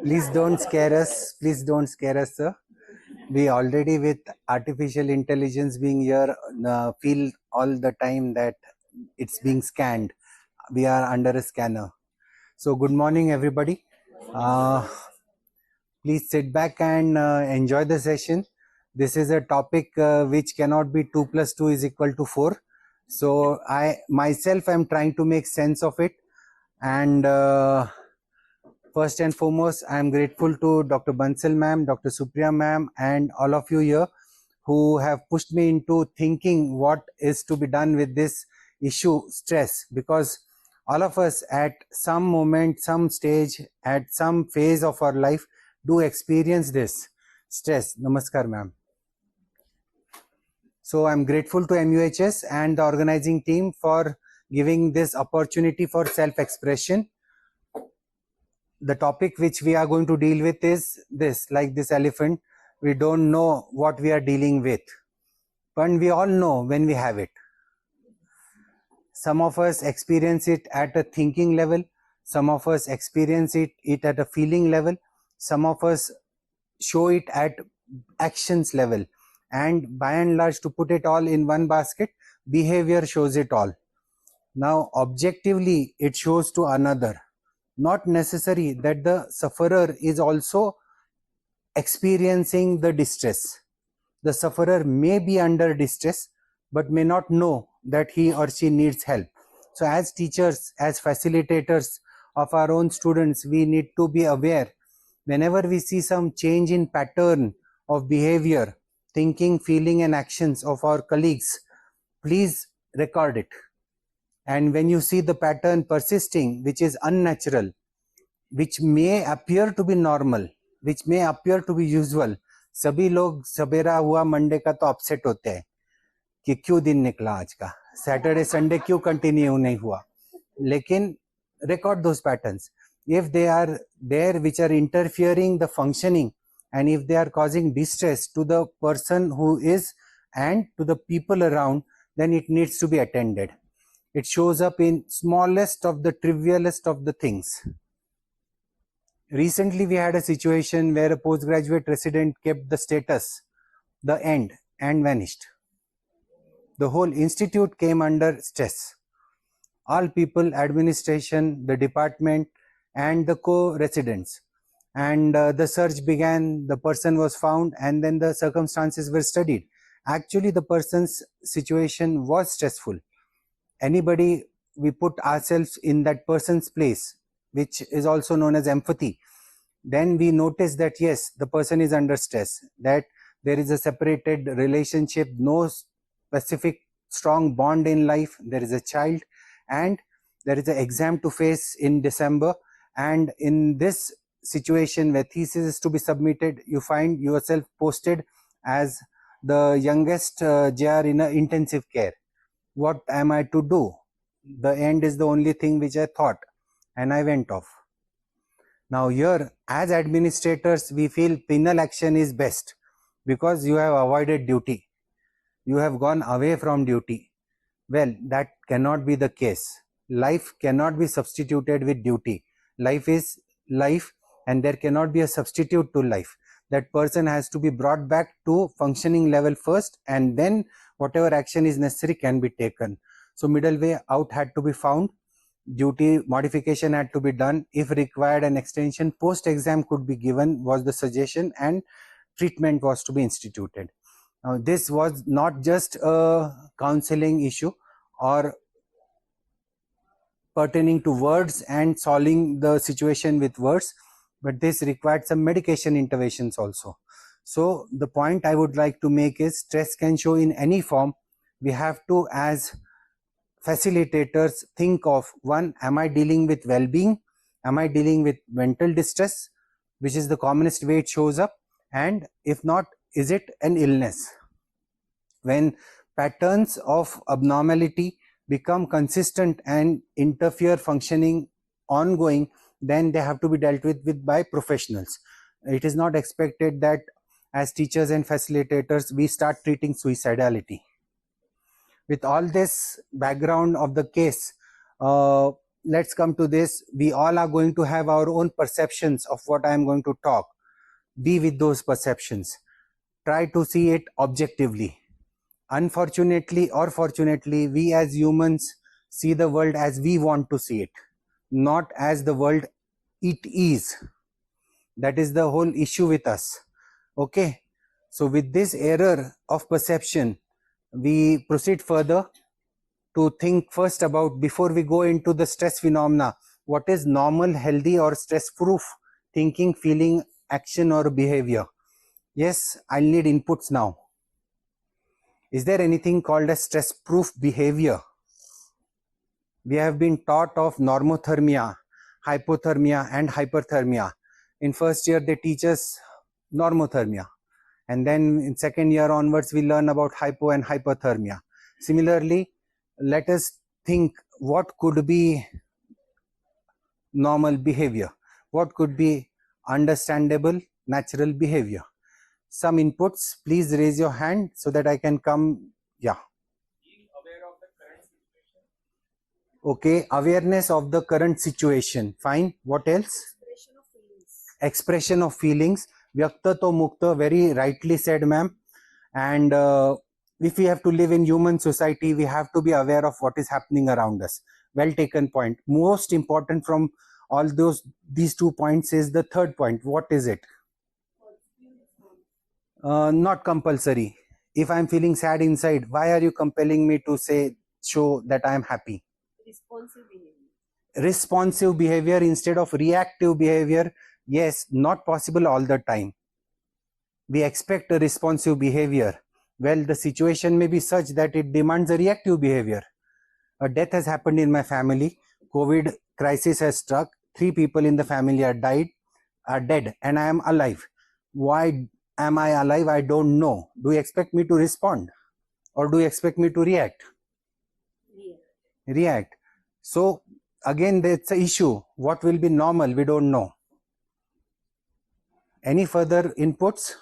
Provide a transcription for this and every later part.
Please don't scare us. Please don't scare us, sir. We already, with artificial intelligence being here, feel all the time that it's being scanned. We are under a scanner. So good morning, everybody. Please sit back and enjoy the session. This is a topic which cannot be 2 plus 2 is equal to 4. So I myself am trying to make sense of it. And first and foremost, I am grateful to Dr. Bansal ma'am, Dr. Supriya ma'am, and all of you here who have pushed me into thinking what is to be done with this issue, stress, because all of us at some moment, some stage, at some phase of our life do experience this stress. Namaskar, ma'am. So I'm grateful to MUHS and the organizing team for giving this opportunity for self-expression. The topic which we are going to deal with is this, like this elephant. We don't know what we are dealing with, but we all know when we have it. Some of us experience it at a thinking level. Some of us experience it at a feeling level. Some of us show it at actions level. And by and large, to put it all in one basket, behavior shows it all. Now, objectively, it shows to another. Not necessary that the sufferer is also experiencing the distress. The sufferer may be under distress, but may not know that he or she needs help. So as teachers, as facilitators of our own students, we need to be aware whenever we see some change in pattern of behavior, thinking, feeling and actions of our colleagues, please record it. And when you see the pattern persisting, which is unnatural, which may appear to be normal, which may appear to be usual, सभी लोग सवेरा हुआ Monday का तो upset होते हैं कि क्यों दिन निकला आज का, सैटरडे संडे क्यों कंटिन्यू नहीं हुआ. लेकिन record those patterns. If they are there which are interfering the functioning, and if they are causing distress to the person who is and to the people around, then it needs to be attended. It shows up in smallest of the trivialest of the things. Recently, we had a situation where a postgraduate resident kept the status, the end, and vanished. The whole institute came under stress. All people, administration, the department, and the co-residents. And the search began, the person was found, and then the circumstances were studied. Actually, the person's situation was stressful. Anybody, we put ourselves in that person's place, which is also known as empathy. Then we notice that yes, the person is under stress, that there is a separated relationship, no specific strong bond in life, there is a child, and there is an exam to face in December. And in this situation where thesis is to be submitted, you find yourself posted as the youngest JR in an intensive care. What am I to do? The end is the only thing which I thought, and I went off. Now here, as administrators, we feel penal action is best because you have avoided duty. You have gone away from duty. Well, that cannot be the case. Life cannot be substituted with duty. Life is life, and there cannot be a substitute to life. That person has to be brought back to functioning level first, and then whatever action is necessary can be taken. So middle way out had to be found. Duty modification had to be done. If required, an extension post-exam could be given, was the suggestion, and treatment was to be instituted. Now, this was not just a counseling issue or pertaining to words and solving the situation with words, but this required some medication interventions also. So the point I would like to make is stress can show in any form. We have to, as facilitators, think of one, am I dealing with well-being? Am I dealing with mental distress, which is the commonest way it shows up? And if not, is it an illness? When patterns of abnormality become consistent and interfere functioning ongoing, then they have to be dealt with by professionals. It is not expected that as teachers and facilitators, we start treating suicidality. With all this background of the case, let's come to this. We all are going to have our own perceptions of what I am going to talk. Be with those perceptions. Try to see it objectively. Unfortunately or fortunately, we as humans see the world as we want to see it, not as the world it is. That is the whole issue with us. Okay, so with this error of perception, we proceed further to think first about, before we go into the stress phenomena, what is normal, healthy or stress proof thinking, feeling, action or behavior. Yes, I'll need inputs now. Is there anything called a stress proof behavior? We have been taught of normothermia, hypothermia and hyperthermia. In first year they teach us normothermia, and then in second year onwards we learn about hypo and hyperthermia. Similarly, let us think what could be normal behavior, what could be understandable natural behavior. Some inputs, please raise your hand so that I can come. Yeah. Being aware of the current situation. Okay, awareness of the current situation. Fine. What else? Expression of feelings. Expression of feelings. Vyakta to mukta, very rightly said, ma'am. And if we have to live in human society, we have to be aware of what is happening around us. Well taken point. Most important from all these 2 points is the third point. What is it? Not compulsory. If I'm feeling sad inside, why are you compelling me to show that I am happy? Responsive behavior. Responsive behavior instead of reactive behavior. Yes, not possible all the time. We expect a responsive behavior. Well, the situation may be such that it demands a reactive behavior. A death has happened in my family. COVID crisis has struck. 3 people in the family are dead, and I am alive. Why am I alive? I don't know. Do you expect me to respond, or do you expect me to react? React. So again, that's an issue. What will be normal? We don't know. Any further inputs?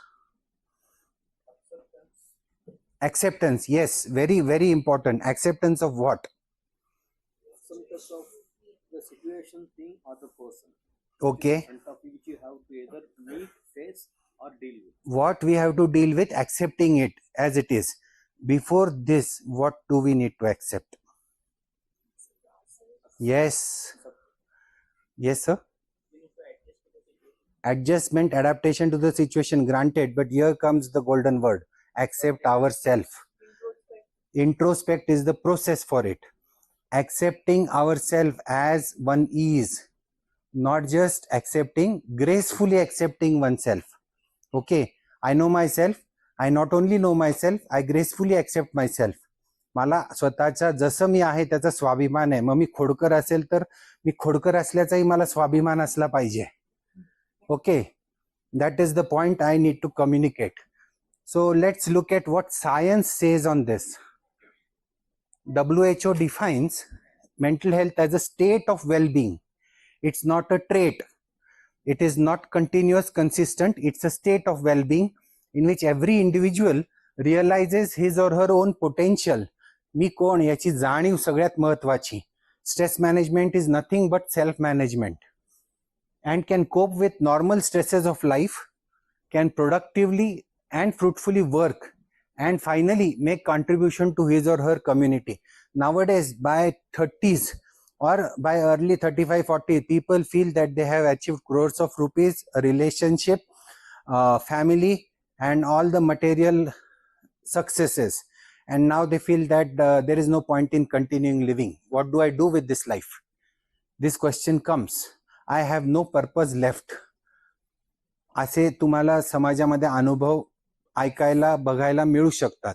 Acceptance. Yes, very, very important. Acceptance of what? Acceptance of the situation, thing, or the person. Okay. And topic which you have to either meet, face, or deal with. What we have to deal with, accepting it as it is. Before this, what do we need to accept? Yes. Yes, sir. Adjustment, adaptation to the situation, granted, but here comes the golden word. Accept ourself. Introspect is the process for it. Accepting ourself as one is, not just accepting, gracefully accepting oneself. Okay, I know myself. I not only know myself, I gracefully accept myself. मला स्वतःच्या जसं मी आहे त्याचा स्वाभिमान आहे. मग मी खोडकर असेल तर मी खोडकर असल्याचाही मला स्वाभिमान असला पाहिजे. Okay, that is the point I need to communicate. So let's look at what science says on this. WHO defines mental health as a state of well-being. It's not a trait. It is not continuous, consistent. It's a state of well-being in which every individual realizes his or her own potential. मी कोण याची जाणीव सगळ्यात महत्वाची. Stress management is nothing but self-management, and can cope with normal stresses of life, can productively and fruitfully work, and finally make contribution to his or her community. Nowadays, by 30s or by early 35, 40, people feel that they have achieved crores of rupees, a relationship, family, and all the material successes. And now they feel that there is no point in continuing living. What do I do with this life? This question comes. I have no purpose left. असे तुम्हाला समाजामध्ये अनुभव ऐकायला बघायला मिळू शकतात.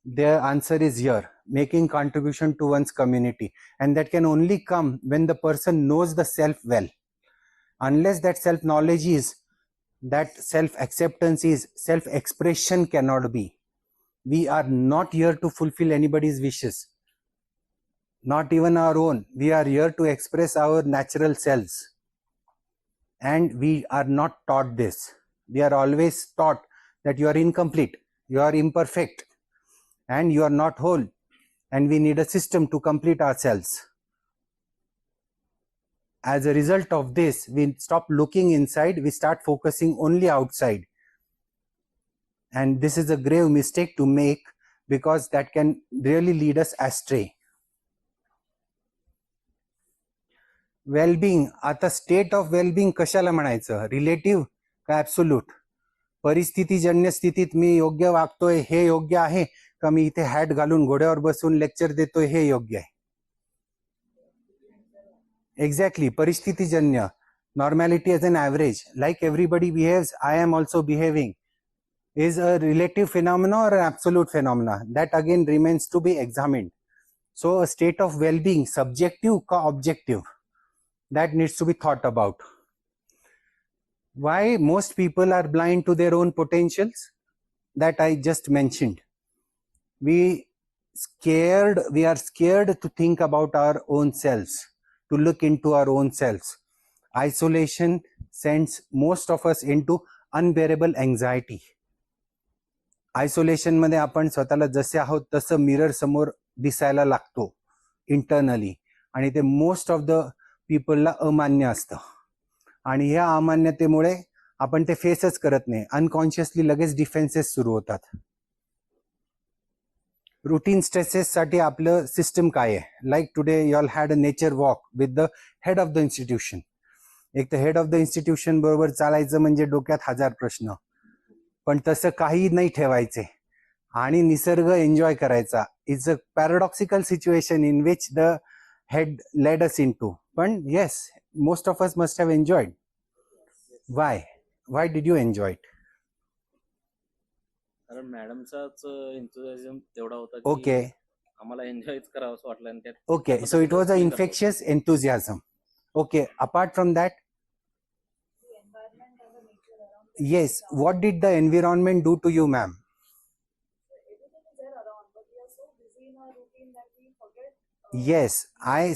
The answer is here, making contribution to one's community, and that can only come when the person knows the self well. Unless that self knowledge is, that self acceptance is, self expression cannot be. We are not here to fulfill anybody's wishes, not even our own. We are here to express our natural selves, and we are not taught this. We are always taught that you are incomplete, you are imperfect, and you are not whole, and we need a system to complete ourselves. as a result of this, we stop looking inside, we start focusing only outside. And this is a grave mistake to make, because that can really lead us astray. Wellbeing, आता state of wellbeing कशाला म्हणायचं? Relative का absolute? परिस्थितीजन्य स्थितीत मी योग्य वागतोय हे योग्य आहे, का मी इथे हॅट घालून घोड्यावर बसून लेक्चर देतोय हे योग्य आहे? एक्झॅक्टली, परिस्थितीजन्य. Normality as an average, like everybody behaves, I am also behaving, is a relative phenomena or an absolute phenomena? That again remains to be examined. So a state of well-being, subjective ka objective, that needs to be thought about. Why most people are blind to their own potentials? That I just mentioned. We are scared to think about our own selves, to look into our own selves. Isolation sends most of us into unbearable anxiety. Isolation मध्ये आपण स्वतःला जसे आहोत तसं mirror समोर दिसायला लागतो internally, आणि ते मोस्ट ऑफ द पीपलला अमान्य असतं. आणि ह्या अमान्यतेमुळे आपण ते फेसच करत नाही, अनकॉन्शियसली लगेच डिफेन्सेस सुरू होतात. रुटीन स्ट्रेसेस साठी आपलं सिस्टम काय आहे? Like today you all had a nature walk with the head of the institution. एक तर हेड ऑफ द इन्स्टिट्यूशन बरोबर चालायचं म्हणजे डोक्यात हजार प्रश्न, पण तसं काही नाही ठेवायचे आणि निसर्ग एन्जॉय करायचा. It's a paradoxical situation in which the head led us into. पण yes, most of us must have enjoyed. Why did you enjoy it? कारण मॅडमचाच एन्थुझियाझम तेवढा होता की ओके आम्हाला एन्जॉयच करावं असं वाटलं. आणि त्यात okay, so it was a infectious enthusiasm. Okay, apart from that, yes, what did the environment do to you, ma'am? Everything is there around, but we are so busy in our routine that we forget. Yes, I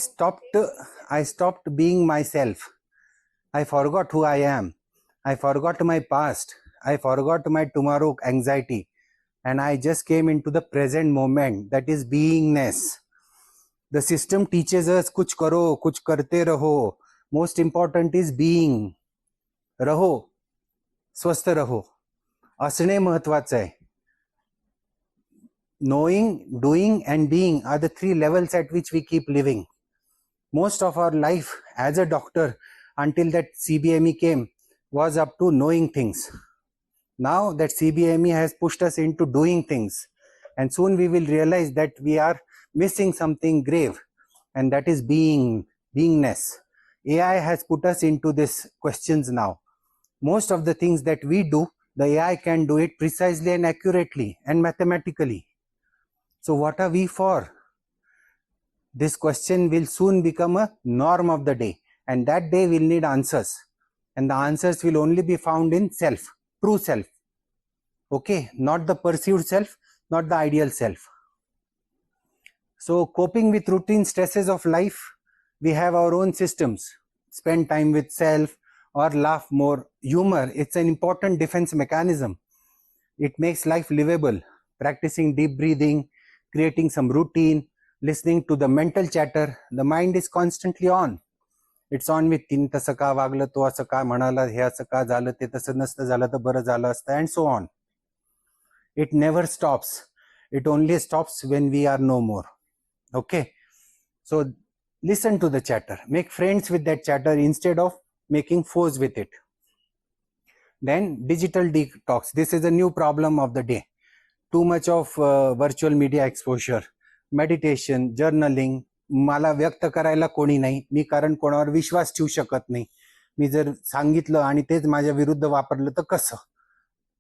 stopped being myself. I forgot who I am. I forgot my past. I forgot my tomorrow anxiety, and I just came into the present moment, that is beingness. The system teaches us kuch karo, kuch karte raho. Most important is being. रहो, स्वस्थ रहो, असणे महत्वाचं आहे. Knowing, doing and being are the three levels at which we keep living. Most of our life as a doctor until that CBME came was up to knowing things. Now that CBME has pushed us into doing things, and soon we will realize that we are missing something grave, and that is beingness. AI has put us into these questions now. Most of the things that we do, the AI can do it precisely and accurately and mathematically. So what are we for? This question will soon become a norm of the day, and that day will need answers, and the answers will only be found in self, true self. Okay, not the perceived self, not the ideal self. So coping with routine stresses of life, we have our own systems. Spend time with self or laugh more. Humor, it's an important defense mechanism. It makes life livable. Practicing deep breathing, creating some routine, listening to the mental chatter. The mind is constantly on. It's on with तीन तसं का वागलं, तो असं का म्हणाला, हे असं का झालं, ते तसं नसतं झालं तर बरं झालं असतं, and so on. It never stops. It only stops when we are no more. Okay, so listen to the chatter. Make friends with that chatter instead of making foes with it. Then digital detox. This is a new problem of the day. Too much of virtual media exposure. Meditation, journaling. मला व्यक्त करायला कोणी नाही, मी कारण कोणावर विश्वास ठेवू शकत नाही. मी जर सांगितलं आणि तेच माझ्या विरुद्ध वापरलं तर कसं?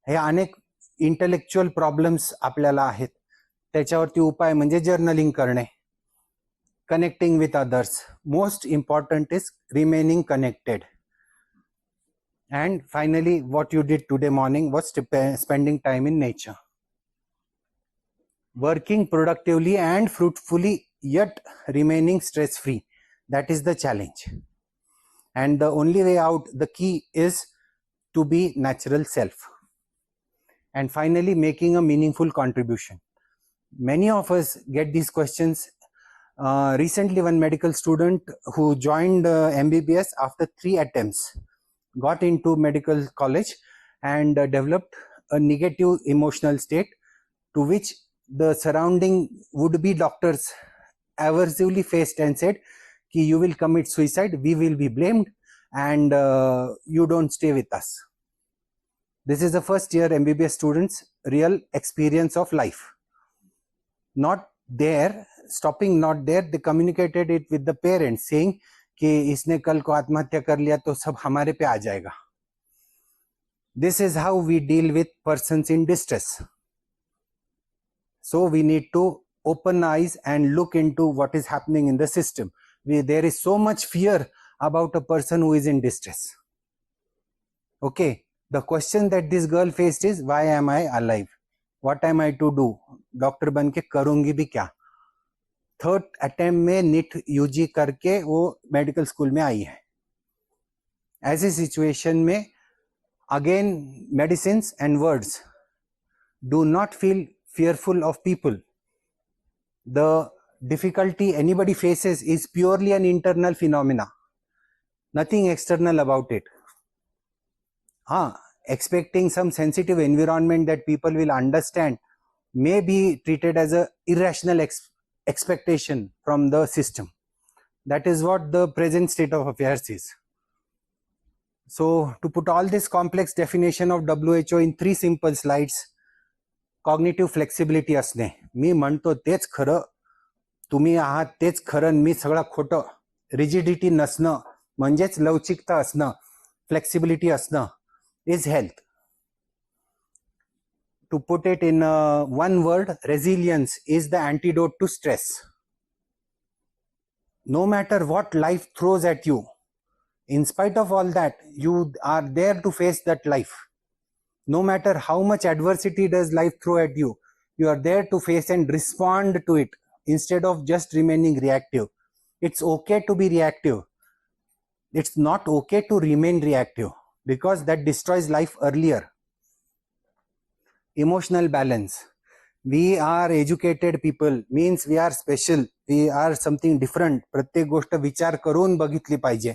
हे अनेक इंटेलेक्च्युअल प्रॉब्लेम्स आपल्याला आहेत. त्याच्यावरती उपाय म्हणजे जर्नलिंग करणे, connecting with others. Most important is remaining connected. And finally, what you did today morning was spending time in nature. Working productively and fruitfully, yet remaining stress-free. That is the challenge. And the only way out, the key is to be natural self. And finally, making a meaningful contribution. Many of us get these questions Recently, one medical student who joined MBBS after 3 attempts got into medical college and developed a negative emotional state, to which the surrounding would-be doctors aversively faced and said, "Ki you will commit suicide, we will be blamed, and you don't stay with us." This is the first year MBBS students' real experience of life. Not there, stopping not there, they communicated it with the parents saying कि इसने कल को आत्महत्या कर लिया तो सब हमारे पे आ जाएगा. This is how we deal with persons in distress. So we need to open eyes and look into what is happening in the system. There is so much fear about a person who is in distress. Okay, the question that this girl faced is, why am I alive? What am I to do? Doctor बन के करूंगी भी क्या? Third attempt में NEET UG करके वो medical school में आई है. ऐसी सिचुएशन में again medicines and words, do not feel fearful of people. The difficulty anybody faces is purely an internal phenomena, nothing external about it. Expecting some sensitive environment that people will understand may be treated as a irrational expectation from the system. That is what the present state of affairs is. So to put all this complex definition of WHO in 3 simple slides: cognitive flexibility असणे, मी म्हणतो तेच खरं, तुम्ही आहात तेच खरं, मी सगळं खोटं. रिजिडिटी नसणं म्हणजेच लवचिकता असणं, फ्लेक्सिबिलिटी असणं is health. To put it in one word, resilience is the antidote to stress. No matter what life throws at you, in spite of all that you are there to face that life. No matter how much adversity does life throw at you, you are there to face and respond to it instead of just remaining reactive. It's okay to be reactive. It's not okay to remain reactive because that destroys life earlier. Emotional balance. We are educated people, means we are special. We are something different. प्रत्येक गोष्ट विचार करून बघितली पाहिजे.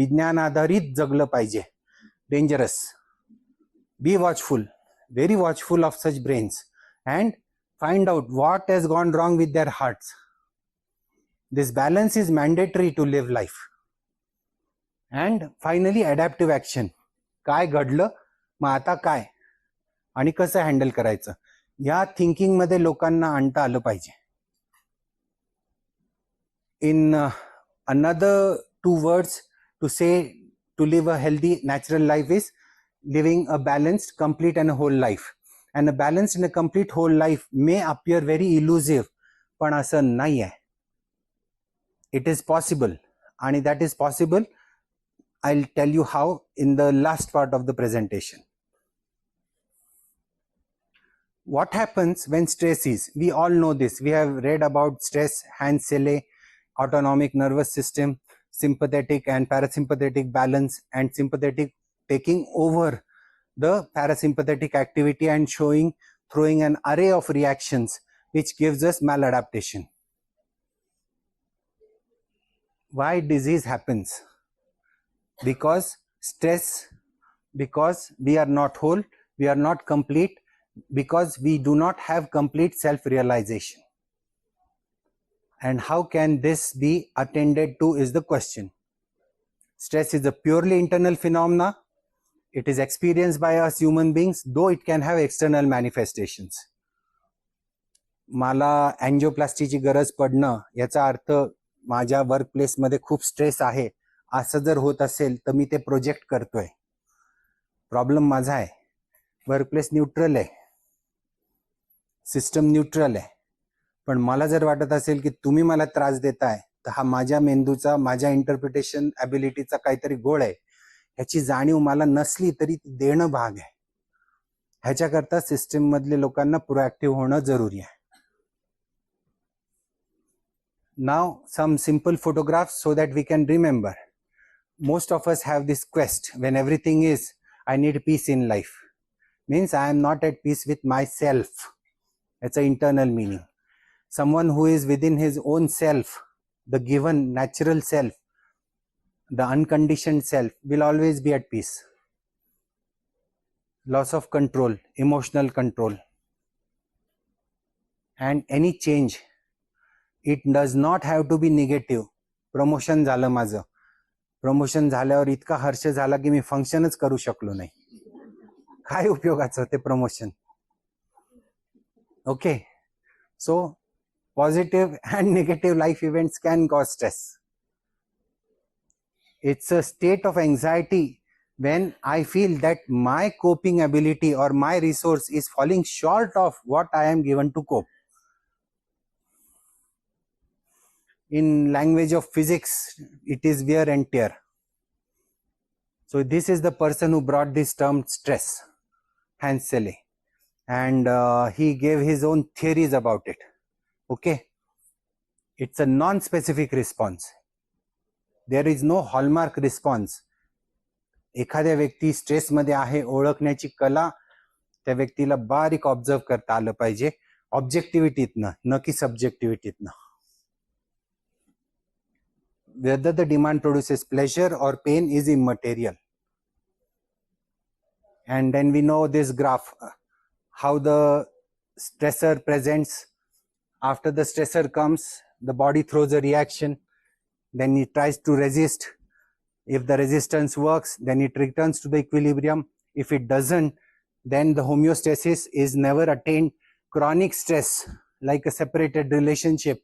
विज्ञान आधारित जगलं पाहिजे. Dangerous. Be watchful, very watchful of such brains, and find out what has gone wrong with their hearts. This balance is mandatory to live life. And finally, adaptive action. काय घडलं, मग आता काय आणि कसं हँडल करायचं, या थिंकिंग मध्ये लोकांना आणता आलं पाहिजे. In another 2 words to say to live a healthy natural life is living a balanced, complete and a whole life. And a balanced and a complete whole life may appear very elusive, पण असं नाही आहे. It is possible, and that is possible. I'll tell you how in the last part of the presentation. What happens when stress is? We all know this. We have read about stress, Hans Selle, autonomic nervous system, sympathetic and parasympathetic balance, and sympathetic taking over the parasympathetic activity and throwing an array of reactions which gives us maladaptation. Why disease happens? Because stress, because we are not whole, we are not complete, because we do not have complete self-realization. And how can this be attended to is the question. Stress is a purely internal phenomena. It is experienced by us human beings, though it can have external manifestations. मला अँजिओप्लास्टीची गरज पडणं याचा अर्थ माझ्या वर्कप्लेसमध्ये खूप stress आहे असं जर होत असेल तर मी ते प्रोजेक्ट करतोय. प्रॉब्लेम माझा आहे. वर्कप्लेस न्यूट्रल आहे, सिस्टम न्यूट्रल आहे, पण मला जर वाटत असेल की तुम्ही मला त्रास देताय तर हा माझ्या मेंदूचा, माझ्या इंटरप्रिटेशन ॲबिलिटीचा काहीतरी गोळ आहे. ह्याची जाणीव मला नसली तरी देणं भाग आहे. ह्याच्याकरता सिस्टम मधले लोकांना प्रोएक्टिव्ह होणं जरुरी आहे. Now some simple photographs so that we can remember. Most of us have this quest when everything is, I need peace in life. Means I am not at peace with myself. It's an internal meaning. someone who is within his own self, the given natural self, the unconditioned self, will always be at peace. Loss of control, emotional control, and any change, it does not have to be negative. Promotion झालं माझं, promotion झाल्यावर इतका हर्ष झाला की मी फंक्शनच करू शकलो नाही. काय उपयोगाचं ते promotion? Okay, so positive and negative life events can cause stress. It's a state of anxiety when I feel that my coping ability or my resource is falling short of what I am given to cope. In language of physics, it is wear and tear. So this is the person who brought this term stress, Hans Selye, and he gave his own theories about it. Okay, it's a non-specific response. There is no hallmark response. एखाद्या व्यक्ती stress मध्ये आहे ओळखण्याची कला त्या व्यक्तीला बारीक observe करता आलं पाहिजे, ऑब्जेक्टिव्हिटीतनं, न की सब्जेक्टिव्हिटीतनं. Whether the demand produces pleasure or pain is immaterial. And then we know this graph, how the stressor presents. After the stressor comes, the body throws a reaction, then it tries to resist. If the resistance works, then it returns to the equilibrium. If it doesn't, then the homeostasis is never attained. Chronic stress, like a separated relationship,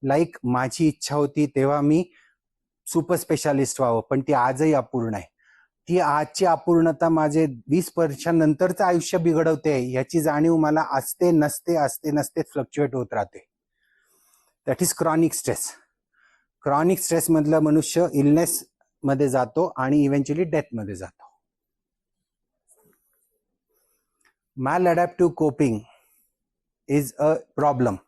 like माझी इच्छा होती तेव्हा मी super specialist व्हावं, पण ती आजही अपूर्ण आहे. ती आजची अपूर्णता माझे 20 वर्षांनंतरचं आयुष्य बिघडवते, याची जाणीव मला असते नसते फ्लक्च्युएट होत राहते. That is chronic stress. Chronic stress मधलं मनुष्य इलनेस मध्ये जातो आणि इव्हेंच्युअली डेथ मध्ये जातो. Maladaptive coping is a problem,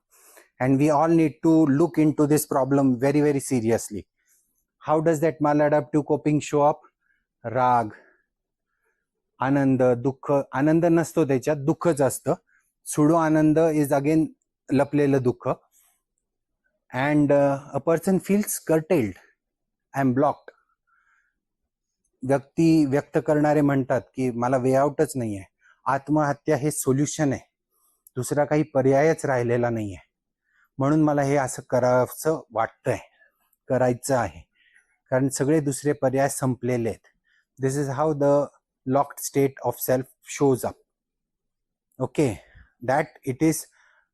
and we all need to look into this problem very, very seriously. How does that maladaptive coping show up? राग, आनंद, दुःख. आनंद नसतो त्याच्यात, दुःखच असतं. सुडो आनंद इज अगेन लपलेलं दुःख. And a person feels curtailed, I am blocked. व्यक्ती व्यक्त करणारे म्हणतात की मला वे आउटच नाही आहे, आत्महत्या हे सोल्युशन आहे, दुसरा काही पर्यायच राहिलेला नाही आहे, म्हणून मला हे असं करावंसं वाटतंय, करायचं आहे, कारण सगळे दुसरे पर्याय संपलेले आहेत. This is how the locked state of self shows up. Okay, that it is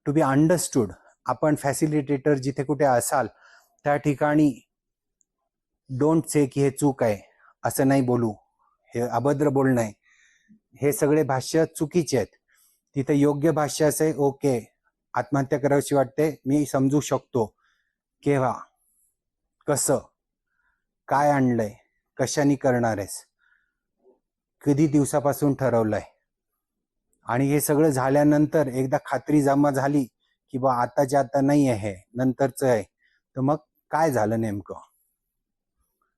to be understood. आपण फॅसिलिटेटर जिथे कुठे असाल त्या ठिकाणी डोंट से की हे चूक आहे, असं नाही बोलू, हे अभद्र बोलणं आहे, हे सगळे भाष्य चुकीचे आहेत. तिथे योग्य भाष्य असे, ओके आत्महत्या करावीशी वाटते, मी समजू शकतो, केव्हा, कसं, काय आणलंय, कशाने करणार आहेस, कधी दिवसापासून ठरवलंय, आणि हे सगळं झाल्यानंतर एकदा खात्री जमा झाली की बा आताच्या आता नाही आहे, नंतरच आहे, तर मग काय झालं नेमकं,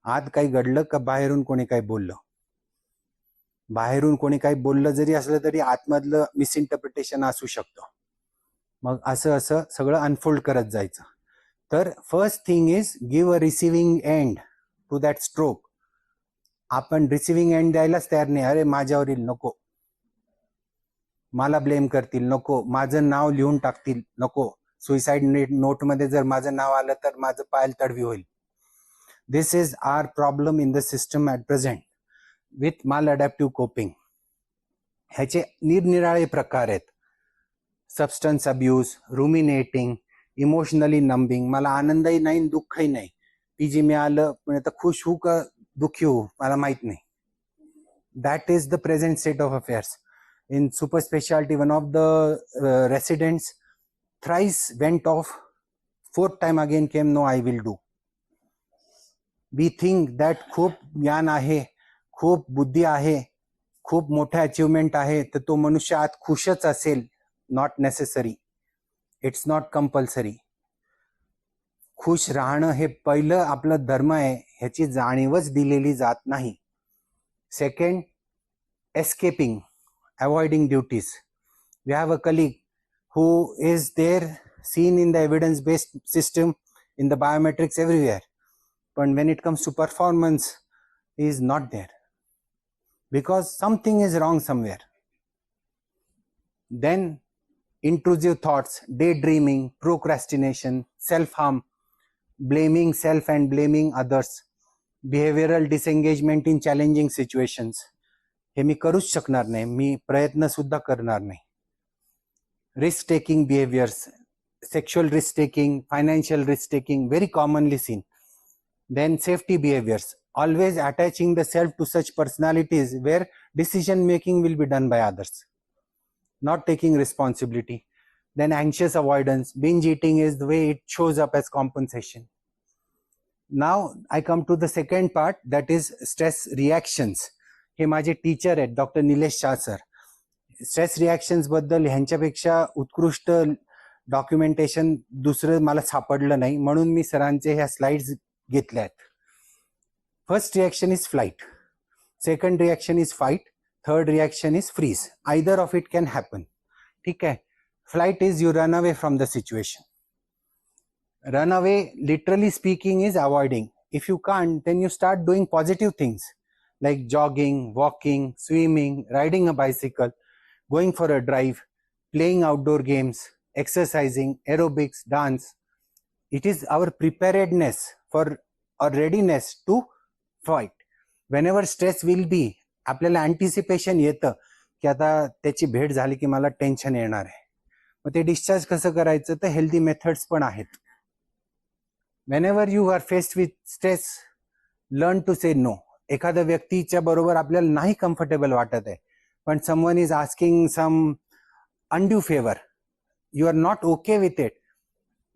आत काही घडलं का बाहेरून कोणी काही बोललं. बाहेरून कोणी काही बोललं जरी असलं तरी आतमधलं मिसइंटरप्रिटेशन असू शकतं. मग असं असं सगळं अनफोल्ड करत जायचं. तर first thing is give a receiving end to that stroke. आपण रिसिव्हिंग एंड द्यायलाच तयार नाही. अरे माझ्यावरील नको, मला ब्लेम करतील नको, माझं नाव लिहून टाकतील नको, सुइसाइड नोटमध्ये जर माझं नाव आलं तर माझं पायल तडवी होईल. This is our problem in the system at present with maladaptive coping. ह्याचे निरनिराळे प्रकार आहेत. Substance abuse, ruminating, emotionally numbing. मला आनंदही नाही दुःखही नाही, पीजी मिळालं पण आता खुश होऊ का दुःखी होऊ मला माहित नाही. That is the present state of affairs. In super specialty, one of the residents thrice went off, fourth time again came, no I will do. We think that खूप ज्ञान आहे, खूप बुद्धी आहे, खूप मोठे अचीवमेंट आहे, तर तो मनुष्य आत खुशच असेल. Not necessary, it's not compulsory. खुश राहणं हे पहिलं आपलं धर्म आहे, ह्याची जाणीवच दिलेली जात नाही. Second, escaping, avoiding duties. We have a colleague who is there seen in the evidence-based system, in the biometrics, everywhere. But when it comes to performance, he is not there because something is wrong somewhere. Then intrusive thoughts, daydreaming, procrastination, self-harm, blaming self and blaming others, behavioral disengagement in challenging situations. हे मी करूच शकणार नाही, मी प्रयत्न सुद्धा करणार नाही. Risk taking behaviors, sexual risk taking, financial risk taking, very commonly seen. Then safety behaviors, always attaching the self to such personalities where decision making will be done by others, not taking responsibility. Then anxious avoidance, binge eating is the way it shows up as compensation. Now I come to the second part, that is stress reactions. हे माझे teacher आहेत doctor Nilesh Shah sir. Stress reactions बद्दल ह्यांच्यापेक्षा उत्कृष्ट documentation दुसरं मला सापडलं नाही, म्हणून मी सरांचे ह्या स्लाइड्स घेतल्या आहेत. First reaction is flight, second reaction is fight, third reaction is freeze. Either of it can happen. ठीक आहे. Flight is you run away from the situation. Run away, literally speaking, is avoiding. If you can't, then you start doing positive things like jogging, walking, swimming, riding a bicycle, going for a drive, playing outdoor games, exercising, aerobics, dance. It is our preparedness for or readiness to fight. Whenever stress will be, आपल्याला anticipation येतं की आता त्याची भेट झाली की मला tension येणार आहे. मग ते डिस्चार्ज कसं करायचं, तर हेल्दी मेथड्स पण आहेत. Whenever you are faced with stress, learn to say no. एखाद्या व्यक्तीच्या बरोबर आपल्याला नाही कम्फर्टेबल वाटत आहे, पण someone is asking some undue favor, you are not okay with it.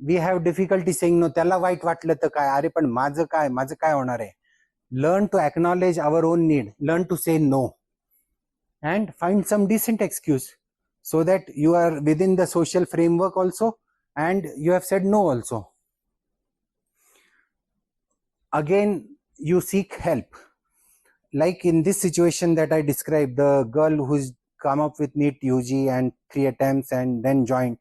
We have difficulty saying no. त्याला वाईट वाटलं तर काय, अरे पण माझं काय होणार आहे. Learn to acknowledge our own need, learn to say no, and find some decent excuse so that you are within the social framework also and you have said no also. Again, you seek help. Like in this situation that I described, the girl who's come up with NEET UG and 3 attempts and then joined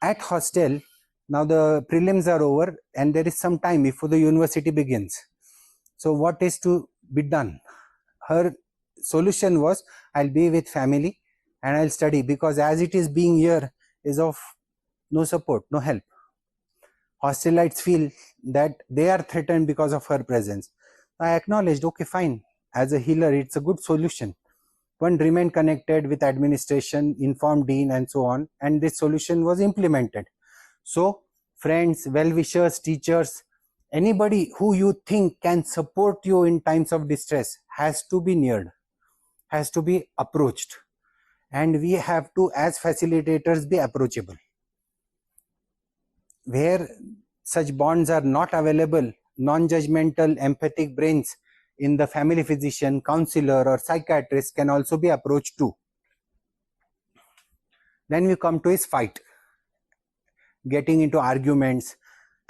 at hostel. Now the prelims are over and there is some time before the university begins. So what is to be done? Her solution was, I'll be with family and I'll study, because as it is being here is of no support, no help. Hostelites feel that they are threatened because of her presence. I acknowledged, okay, fine. As a healer, it's a good solution. One remained connected with administration, informed dean and so on, and this solution was implemented. So friends, well-wishers, teachers, anybody who you think can support you in times of distress has to be neared, has to be approached, and we have to, as facilitators, be approachable. Where such bonds are not available, non-judgmental, empathic brains in the family physician, counselor or psychiatrist can also be approached too. Then we come to his fight, getting into arguments,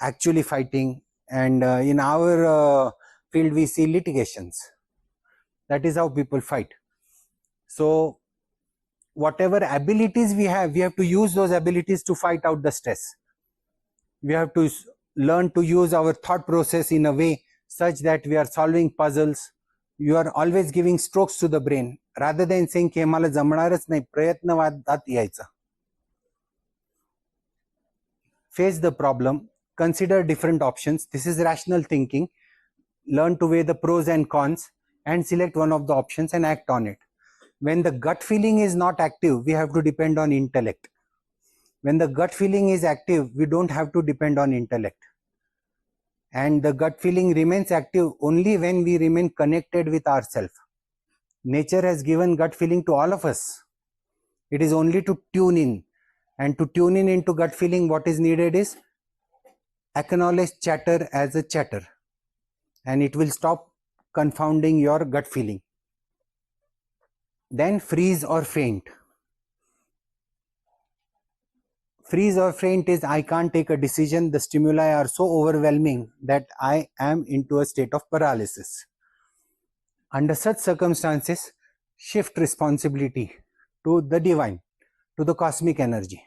actually fighting, and in our field we see litigations. That is how people fight. So whatever abilities we have to use those abilities to fight out the stress. We have to learn to use our thought process in a way such that we are solving puzzles. You are always giving strokes to the brain rather than saying की मला जमणारच नाही, प्रयत्नवादात यायचा. Face the problem, consider different options. This is rational thinking. Learn to weigh the pros and cons and select one of the options and act on it. When the gut feeling is not active, we have to depend on intellect. When the gut feeling is active, we don't have to depend on intellect. And the gut feeling remains active only when we remain connected with ourselves. Nature has given gut feeling to all of us. It is only to tune in. And to tune in into gut feeling, what is needed is acknowledge chatter as a chatter. And it will stop confounding your gut feeling. Then freeze or faint. Freeze or faint is I can't take a decision. The stimuli are so overwhelming that I am into a state of paralysis. Under such circumstances, shift responsibility to the divine, to the cosmic energy.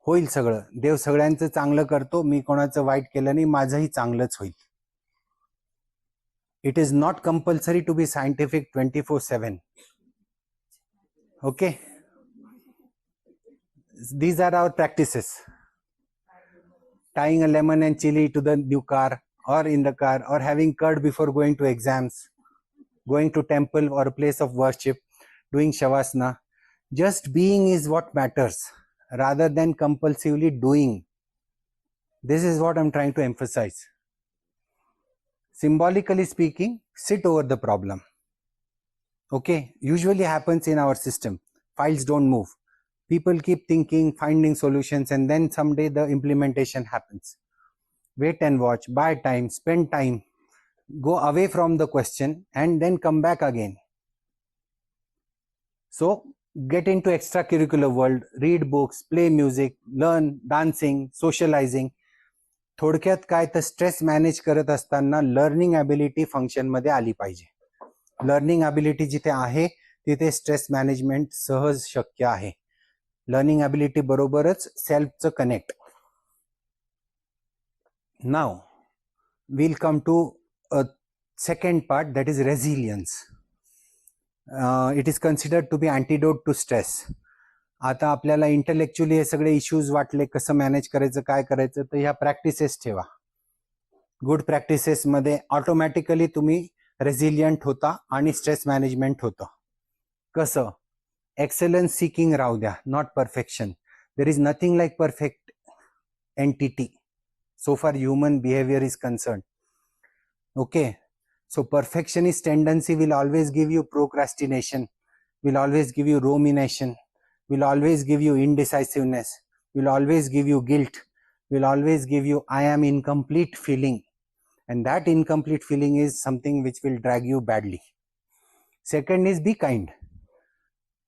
होईल सगळं, देव सगळ्यांचं चांगलं करतो, मी कोणाचं white केलं नाही, माझंही चांगलंच होईल. It is not compulsory to be scientific 24/7. Okay, these are our practices. Tying a lemon and chili to the new car or in the car, or having curd before going to exams, going to temple or a place of worship, doing shavasana. Just being is what matters rather than compulsively doing. This is what I'm trying to emphasize. Symbolically speaking, sit over the problem. Okay, usually happens in our system. Files don't move. People keep thinking, finding solutions, and then someday the implementation happens. Wait and watch, buy time, spend time, go away from the question, and then come back again. So get into extracurricular world, read books, play music, learn dancing, socializing. थोडक्यात काय तर stress manage करत असताना learning ability function मध्ये आली पाहिजे. Learning ability जिथे आहे तिथे स्ट्रेस मॅनेजमेंट सहज शक्य आहे. लर्निंग ॲबिलिटी बरोबरच सेल्फचं connect. Now we'll come to a second part, that is resilience. It is considered to be antidote to stress. आता आपल्याला इंटेलेक्च्युअली हे सगळे इश्यूज वाटले, कसं मॅनेज करायचं, काय करायचं, तर ह्या प्रॅक्टिसेस ठेवा. गुड प्रॅक्टिसेस मध्ये ऑटोमॅटिकली तुम्ही रेझिलियंट होता आणि स्ट्रेस मॅनेजमेंट होतं. कसं? एक्सेलन्स सिकिंग राहू द्या, not perfection. There is nothing like perfect entity so far human behavior is concerned. Okay, so perfectionist tendency will always give you procrastination, will always give you rumination, will always give you indecisiveness, will always give you guilt, will always give you I am incomplete feeling, and that incomplete feeling is something which will drag you badly. Second is be kind.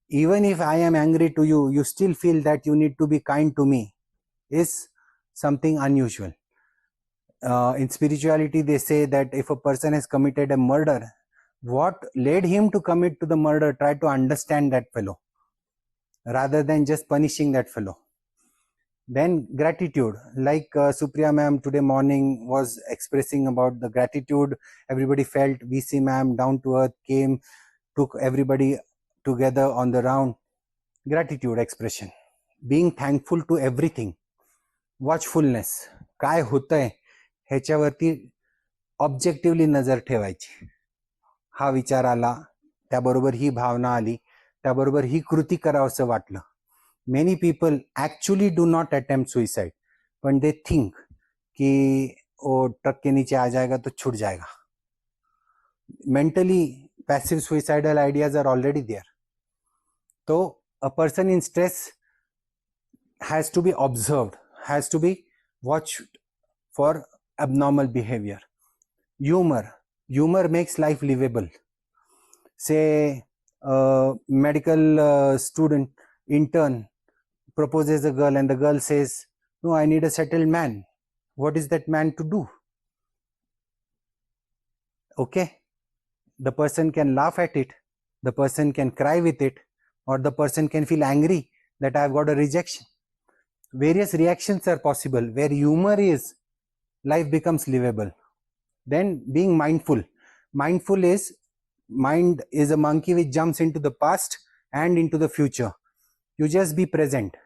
Even if I am angry to you, you still feel that you need to be kind to me, is something unusual. In spirituality they say that if a person has committed a murder, what led him to commit to the murder, try to understand that fellow rather than just punishing that fellow. Then gratitude, like Supriya ma'am today morning was expressing about the gratitude everybody felt. VC ma'am down to earth came, took everybody together on the round. Gratitude expression, being thankful to everything. Watchfulness, काय होतंय ह्याच्यावरती objectively नजर ठेवायची. हा विचार आला, त्याबरोबर ही भावना आली, त्याबरोबर ही कृती करावंसं वाटलं. Many people actually do not attempt suicide, पण दे थिंक कि ओ ट्रक के नीचे आ जाएगा तो छूट जाएगा. Mentally passive suicidal ideas are already there. तो a person in stress has to be observed, has to be watched for abnormal behavior. Humor makes life livable. Say a medical student intern proposes a girl and the girl says, no, I need a settled man. What is that man to do? Okay, the person can laugh at it, the person can cry with it, or the person can feel angry that I have got a rejection. Various reactions are possible. Where humor is, life becomes livable. Then being mindful. Mindful is, mind is a monkey which jumps into the past and into the future. You just be present.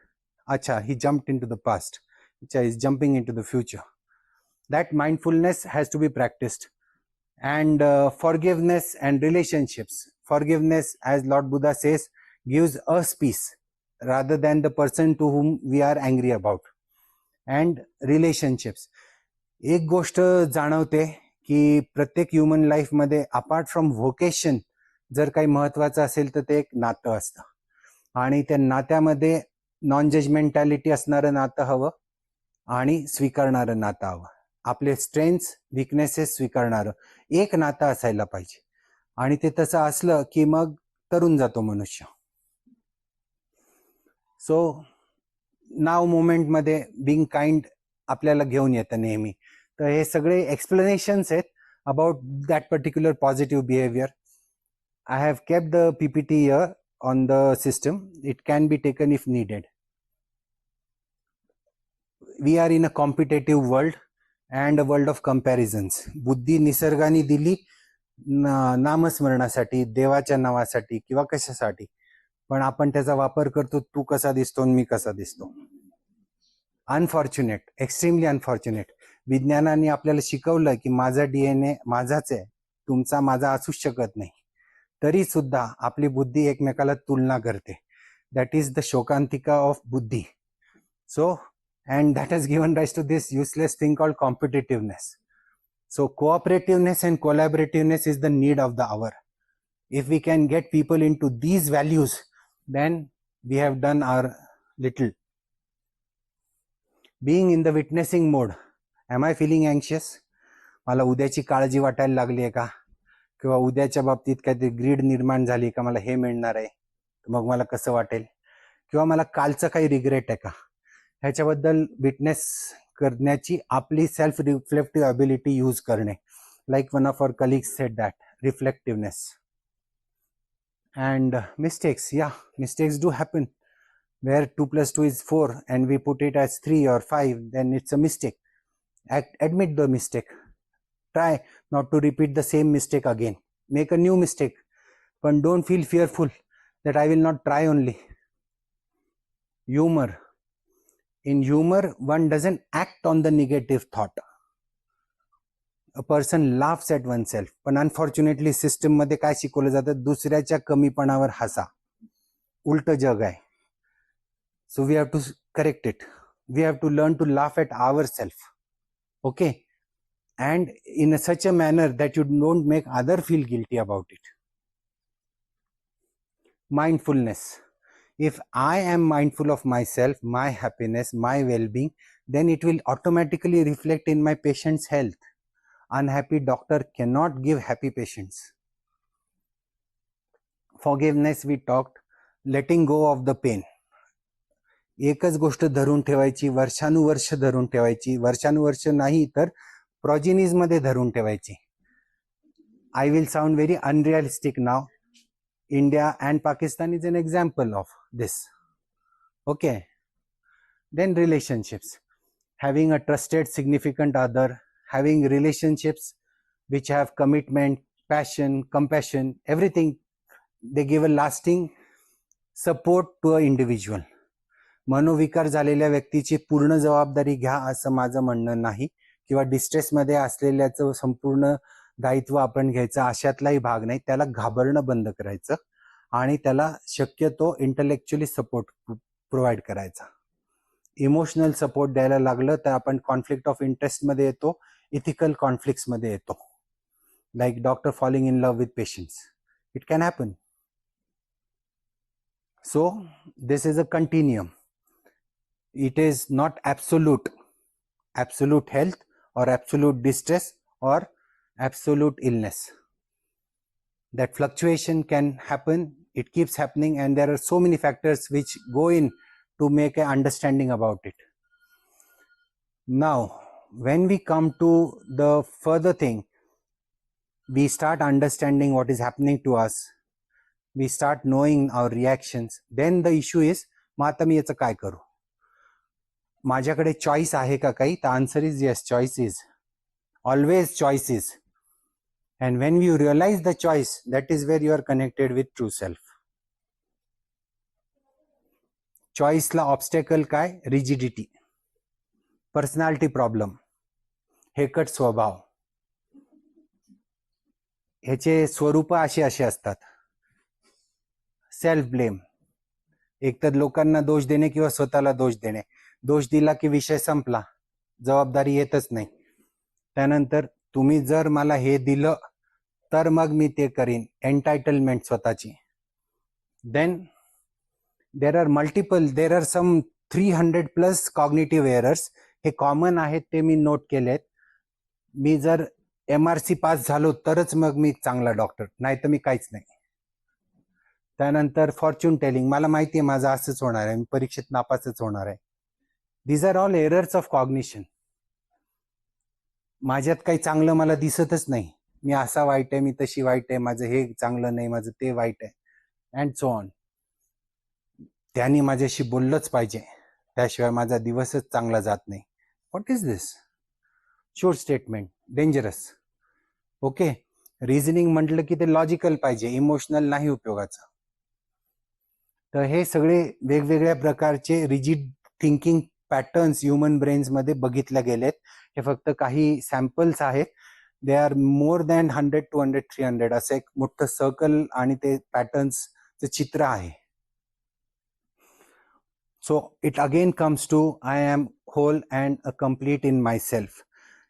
Acha, he jumped into the past. Acha, he's jumping into the future. That mindfulness has to be practiced. And forgiveness and relationships. Forgiveness, as Lord Buddha says, gives us peace rather than the person to whom we are angry about. And relationships. एक गोष्ट जाणवते की प्रत्येक human लाईफमध्ये apart from vocation जर काही महत्वाचं असेल तर ते एक नातं असतं. आणि त्या नात्यामध्ये नॉन जजमेंटॅलिटी असणारं नातं हवं आणि स्वीकारणारं नातं हवं. आपले स्ट्रेंथ्स, विकनेसेस स्वीकारणारं एक नातं असायला पाहिजे. आणि ते तसं असलं की मग तरुण जातो मनुष्य. सो नाव मोमेंटमध्ये बिंग काइंड आपल्याला घेऊन येतं नेहमी. तर हे सगळे एक्सप्लेनेशन्स आहेत about that particular positive behaviour. I have kept the PPT here on the system. It can be taken if needed. We are in a competitive world and a world of comparisons. बुद्धी निसर्गाने दिली नामस्मरणासाठी, देवाच्या नावासाठी किंवा कशासाठी, पण आपण त्याचा वापर करतो तू कसा दिसतो आणि मी कसा दिसतो. Unfortunate, extremely unfortunate. विज्ञानाने आपल्याला शिकवलं की माझा DNA माझाच आहे, तुमचा माझा असूच शकत नाही, तरी सुद्धा आपली बुद्धी एकमेकाला तुलना करते. दॅट इज द शोकांतिका ऑफ बुद्धी. सो and that has given rise to this useless thing called competitiveness. So cooperativeness and collaborativeness is the need of the hour. If we can get people into these values, then we have done our little. Being in the witnessing mode, am I feeling anxious? मला उद्याची काळजी वाटायला लागली आहे का, किंवा उद्याच्या बाबतीत काहीतरी ग्रीड निर्माण झाली का, मला हे मिळणार आहे मग मला कसं वाटेल, किंवा मला कालचं काही रिग्रेट आहे का, ह्याच्याबद्दल विटनेस करण्याची आपली सेल्फ रिफ्लेक्टिव्ह अबिलिटी यूज करणे. Like one of our colleagues said that, reflectiveness. And mistakes, या mistakes do happen. where 2 plus 2 is 4 and we put it as 3 or 5, then it's a mistake. Admit the mistake. Try not to repeat the same mistake again. Make a new mistake, but don't feel fearful that I will not try only. Humor. In humor, one doesn't act on the negative thought. A person laughs at oneself. पण unfortunately system मध्ये काय शिकवलं जातं, दुसऱ्याच्या कमीपणावर हसा. उलट जग आहे. So we have to correct it. We have to learn to laugh at ourselves. Okay? And in such a manner that you don't make others feel guilty about it. Mindfulness. If I am mindful of myself, my happiness, my well-being, then it will automatically reflect in my patient's health. Unhappy doctor cannot give happy patients. Forgiveness, we talked. Letting go of the pain. एकच गोष्ट धरून ठेवायची, वर्षानुवर्ष धरून ठेवायची, वर्षानुवर्ष नाही तर प्रोजेनीज मध्ये धरून ठेवायची. I will sound very unrealistic now. India and Pakistan is an example of this. Okay. Then relationships. Having a trusted significant other, having relationships which have commitment, passion, compassion, everything. They give a lasting support to a individual. मनोविकार झालेल्या व्यक्तीची पूर्ण जबाबदारी घ्या असं माझं म्हणणं नाही, किंवा डिस्ट्रेसमध्ये असलेल्याचं संपूर्ण दायित्व आपण घ्यायचं अशातलाही भाग नाही. त्याला घाबरणं बंद करायचं आणि त्याला शक्यतो इंटलेक्च्युअली सपोर्ट प्रोव्हाइड करायचा. इमोशनल सपोर्ट द्यायला लागलं तर आपण कॉन्फ्लिक्ट ऑफ इंटरेस्टमध्ये येतो, इथिकल कॉन्फ्लिक्ट्समध्ये येतो. Like doctor falling in love with patients. It can happen. So this is a continuum. It is not absolute health or absolute distress or absolute illness. That fluctuation can happen, it keeps happening, and there are so many factors which go in to make an understanding about it. Now, when we come to the further thing, we start understanding what is happening to us, we start knowing our reactions. Then the issue is, मग आता मी याचं काय करू? माझ्याकडे choice आहे का काही? तर answer is yes. Choice is always choice is. And when you realise the choice, that is where you are connected with true self. चॉईसला ऑब्स्टेकल काय? रिजिडिटी, पर्सनॅलिटी प्रॉब्लेम, हेकट स्वभाव. ह्याचे स्वरूप असे असतात. सेल्फ ब्लेम, एकतर लोकांना दोष देणे किंवा स्वतःला दोष देणे. दोष दिला की विषय संपला, जबाबदारी येतच नाही. त्यानंतर तुम्ही जर मला हे दिलं तर मग मी ते करीन, एंटायटलमेंट स्वतःची. Then there are some 300+ cognitive errors. हे कॉमन आहेत, ते मी नोट केलेत. मी जर MRC पास झालो तरच मग मी चांगला डॉक्टर, नाही तर मी काहीच नाही. त्यानंतर फॉर्च्यून टेलिंग, मला माहिती आहे माझं असंच होणार आहे, मी परीक्षेत नापासच होणार आहे. These are all errors of cognition. माझ्यात काही चांगलं मला दिसतच नाही, मी असा वाईट आहे, मी तशी वाईट आहे, माझं हे चांगलं नाही, माझं ते वाईट आहे, अँड सो ऑन. त्यांनी माझ्याशी बोललंच पाहिजे, त्याशिवाय माझा दिवसच चांगला जात नाही. What is this? Sure statement, dangerous. Okay, reasoning म्हटलं की ते लॉजिकल पाहिजे, इमोशनल नाही उपयोगाचं. तर हे सगळे वेगवेगळ्या प्रकारचे rigid thinking patterns human brains मध्ये बघितले गेलेत. हे फक्त काही सॅम्पल्स आहेत. दे आर मोर दॅन 100, 200, 300 असं एक मोठं सर्कल आणि ते पॅटर्न्सचं चित्र आहे. So it again comes to I am whole and a complete in my self.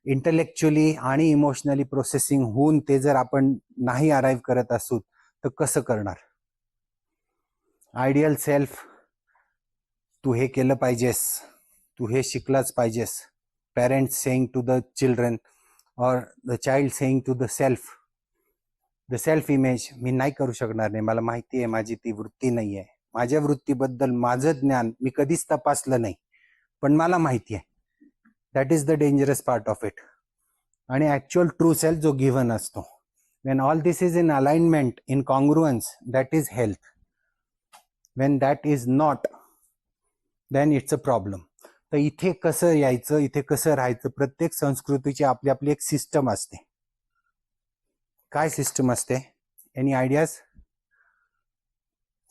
Intellectually आणि इमोशनली प्रोसेसिंग होऊन ते जर आपण नाही अराईव्ह करत असू तर कसं करणार? आयडियल सेल्फ, तू हे केलं पाहिजेस, तू हे शिकलाच पाहिजेस. Parents saying to the children और the child saying to the self image, मी नाही करू शकणार नाही, मला माहिती आहे माझी ती वृत्ती नाही आहे, माझ्या वृत्तीबद्दल माझं ज्ञान मी कधीच तपासलं नाही पण मला माहिती आहे. That is the dangerous part of it. आणि ॲक्च्युअल ट्रू सेल्फ जो गिव्हन असतो, when all this is in alignment, in congruence, that is health. When that is not, then it's a problem. तर इथे कसं यायचं, इथे कसं राहायचं, प्रत्येक संस्कृतीची आपली आपली एक सिस्टम असते. काय सिस्टम असते? Any ideas?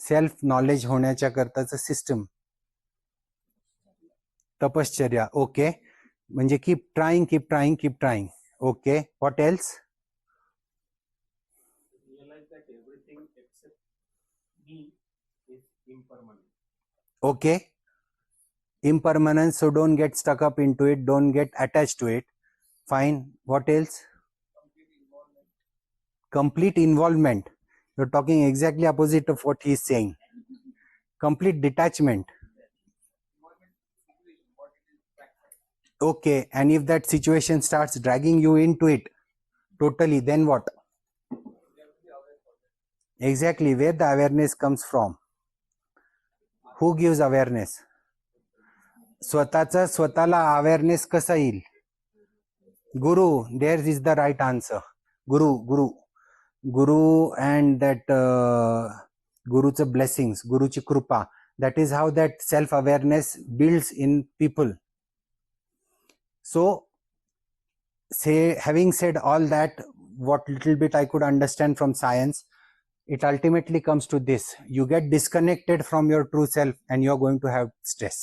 सेल्फ नॉलेज होण्याच्या करताचं सिस्टम, तपश्चर्या. ओके, म्हणजे keep trying, keep trying, keep trying. Okay, what else? Realize that everything except me is impermanent. Okay, impermanence, so don't get stuck up into it, don't get attached to it. Fine, what else? Complete involvement. You're talking exactly opposite of what he is saying. Complete detachment. Okay, and if that situation starts dragging you into it totally, then what? Exactly, where the awareness comes from. Who gives awareness? स्वतःचा स्वतःला awareness कसा येईल? Guru. There is the right answer. Guru and that गुरुचं blessings, गुरुची कृपा, that is how that self awareness builds in people. So having said all that, what little bit I could understand from science, it ultimately comes to this: you get disconnected from your true self and you're going to have stress.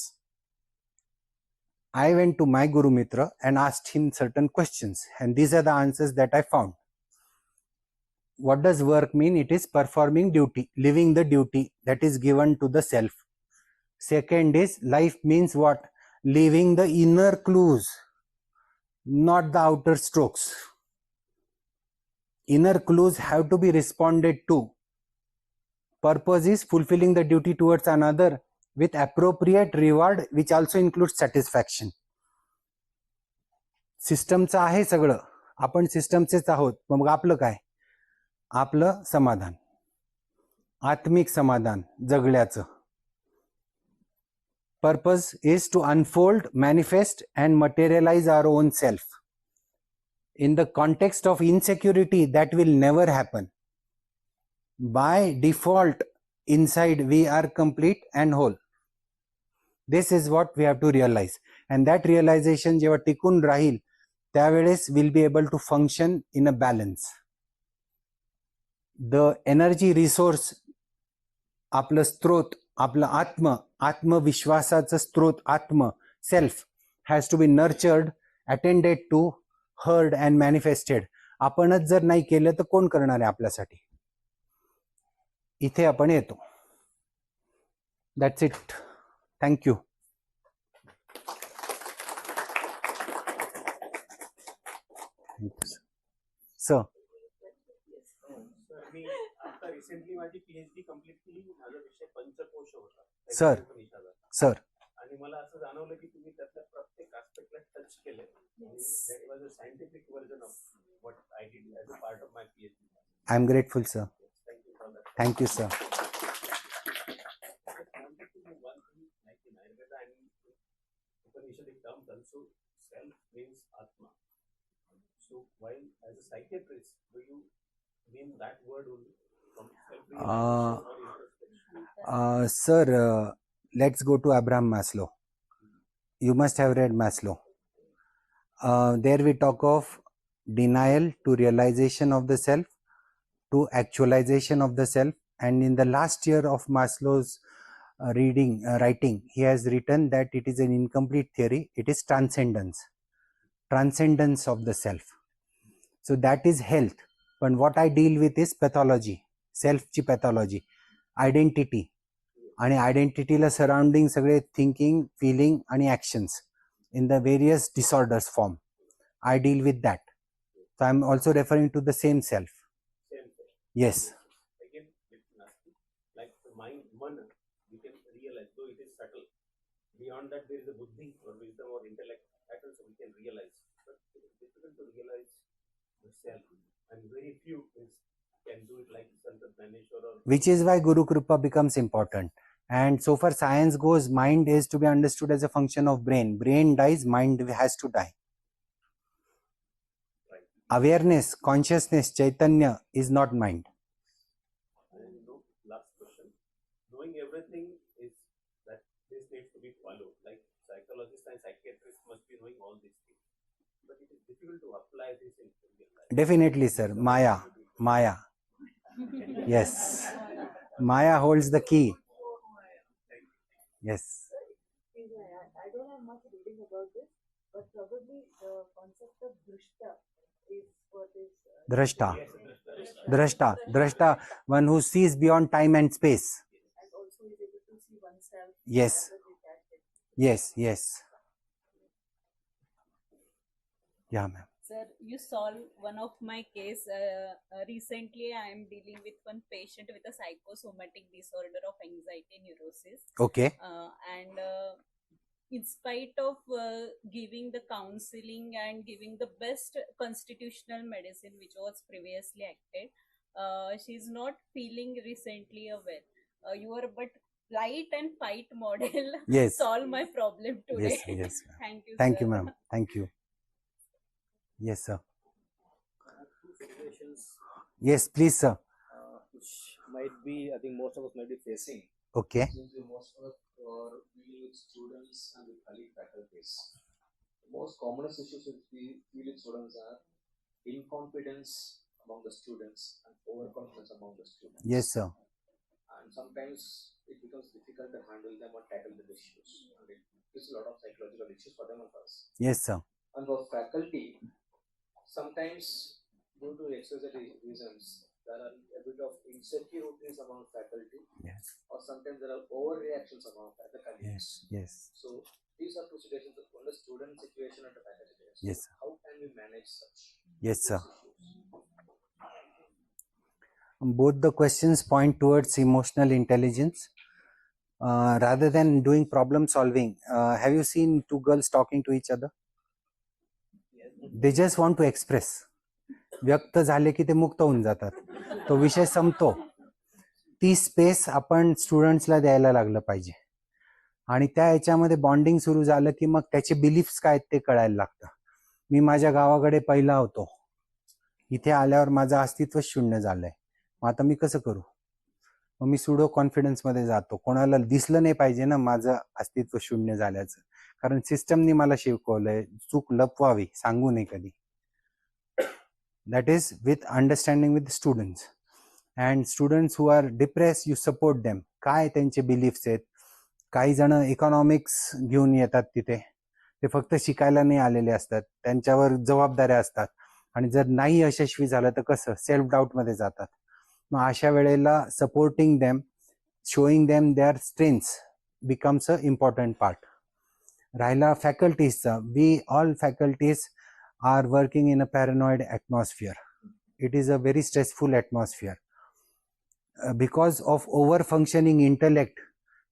I went to my Guru Mitra and asked him certain questions, and these are the answers that I found. What does work mean? It is performing duty, living the duty that is given to the self. Second is, life means what? Living the inner clues, not the outer strokes. Inner clues have to be responded to. Purpose is fulfilling the duty towards another with appropriate reward, which also includes satisfaction. सिस्टमचं आहे सगळं, आपण सिस्टमचेच आहोत. मग आपलं काय? आपलं समाधान, आत्मिक समाधान जगल्याचं. Purpose is to unfold, manifest and materialize our own self. In the context of insecurity, that will never happen. By default, inside we are complete and whole. This is what we have to realize. And that realization जेव्हा टिकून राहील, त्यावेळेस we'll be able to function in a balance. The energy resource, आपलं स्त्रोत, आपलं आत्मविश्वासाचं स्त्रोत, self, has to be nurtured, attended to, heard and manifested. आपणच जर नाही केलं तर कोण करणार आहे आपल्यासाठी? इथे आपण येतो. That's it. Thank you. Sir. मी आता रिसेंटली माझी पीएचडी कंप्लीट केली. माझा विषय पंचकोश होता. सर. आणि मला असं जाणवलं की तुम्ही त्यातल्या प्रत्येक ऍस्पेक्टला टच केले. That was a scientific version of what I did as a part of my PhD. I am grateful sir. Thank you for that. Thank you sir. Upanishadic terms also, self means Atma. So while as a psychiatrist, do you mean that word only from self-realization or introspection? Sir, let's go to Abraham Maslow. You must have read Maslow. There we talk of denial to realization of the self, to actualization of the self. And in the last year of Maslow's writing, he has written that it is an incomplete theory. It is transcendence of the self. So that is health. But what I deal with is pathology, self-ची pathology, identity. आणि आयडेंटिटीला surrounding सगळे thinking, filling आणि actions in the various disorders form. I deal with that. So I'm also referring to the same self. Same thing. Yes. Again, with Nasti, like the mind, mana, we can realize, though it is subtle. Beyond that, there is a buddhi or wisdom or intellect. That also we can realize. But it is difficult to realize the self. And very few can do it like Sant Dhaneshwar or. Which is why Guru Kripa becomes important. And so far science goes, mind is to be understood as a function of brain. Brain dies, mind has to die. Awareness, consciousness, Chaitanya is not mind. And last question. Knowing everything is that this needs to be followed. Like psychologists and psychiatrists must be knowing all these things. But it is difficult to apply this in real life. Definitely, sir. Maya. Yes. Maya holds the key. Yes. I don't have much reading about this, but probably the concept of drishta is what is. Drashta, one who sees beyond time and space. And also is able to see oneself. Yes. Yes. Yeah, ma'am. Sir, you solve one of my case. Recently, I am dealing with one patient with a psychosomatic disorder of anxiety neurosis. Okay. And in spite of giving the counseling and giving the best constitutional medicine which was previously acted, she is not feeling recently well. Your but flight and fight model Yes. solve my problem today. Yes. Thank you. Thank sir. you, ma'am. Thank you. Yes, sir. Two situations Yes, please, sir. which might be, I think most of us might be facing. Okay. Since most of us are dealing with students and with colleague faculties, the most commonest issues which we feel with students are inconfidence among the students and overconfidence among the students. Yes, sir. And sometimes it becomes difficult to handle them or tackle the issues. And it gives a lot of psychological issues for them and us. Yes, sir. And for faculty, sometimes due to extraordinary reasons, there are a bit of insecurities among faculty. Yes. Or sometimes there are overreactions among the colleagues. Yes. So these are two situations: one the student situation and the faculty situation. Yes, sir. How can we manage such Yes, sir. issues? Both the questions point towards emotional intelligence. Rather than doing problem solving, have you seen two girls talking to each other? They just want to express. व्यक्त झाले की ते मुक्त होऊन जातात. तो विषय संपतो. ती स्पेस आपण स्टुडंट्सला द्यायला लागलं पाहिजे. आणि त्या याच्यामध्ये बॉन्डिंग सुरू झालं की मग त्याचे बिलीफ्स काय ते कळायला लागतं. मी माझ्या गावाकडे पहिला होतो, इथे आल्यावर माझं अस्तित्व शून्य झालंय, मग आता मी कसं करू? मग मी सुडो कॉन्फिडन्स मध्ये जातो. कोणाला दिसलं नाही पाहिजे ना माझं अस्तित्व शून्य झाल्याचं, कारण सिस्टमनी मला शिकवलंय चूक लपवावी, सांगू नये कधी. That is with understanding with the students. And students who are depressed, you support them. काय त्यांचे बिलीफ्स आहेत. काही जण इकॉनॉमिक्स घेऊन येतात तिथे, ते फक्त शिकायला नाही आलेले असतात, त्यांच्यावर जबाबदाऱ्या असतात, आणि जर नाही यशस्वी झालं तर कसं सेल्फ डाऊट मध्ये जातात. मग अशा वेळेला supporting them, showing them their strengths becomes a important part. राहिला फॅकल्टीजचा, we all faculties are working in a paranoid atmosphere. It is a very stressful atmosphere. Because of over functioning intellect,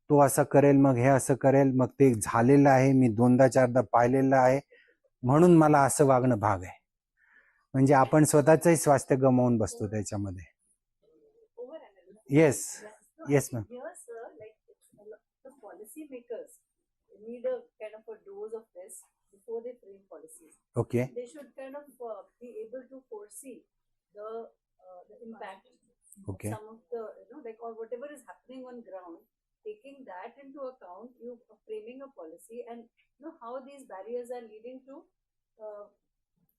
तो असं करेल, मग हे असं करेल, मग ते झालेलं आहे, मी दोनदा चारदा पाहिलेलं आहे, म्हणून मला असं वागणं भाग आहे. म्हणजे आपण स्वतःचंही स्वास्थ्य गमावून बसतो त्याच्यामध्ये. Yes ma'am. Policy makers need a kind of a dose of this before they frame policies. Okay. They should kind of be able to foresee the impact Okay. of some of the, like, or whatever is happening on ground, taking that into account, you framing a policy, and how these barriers are leading to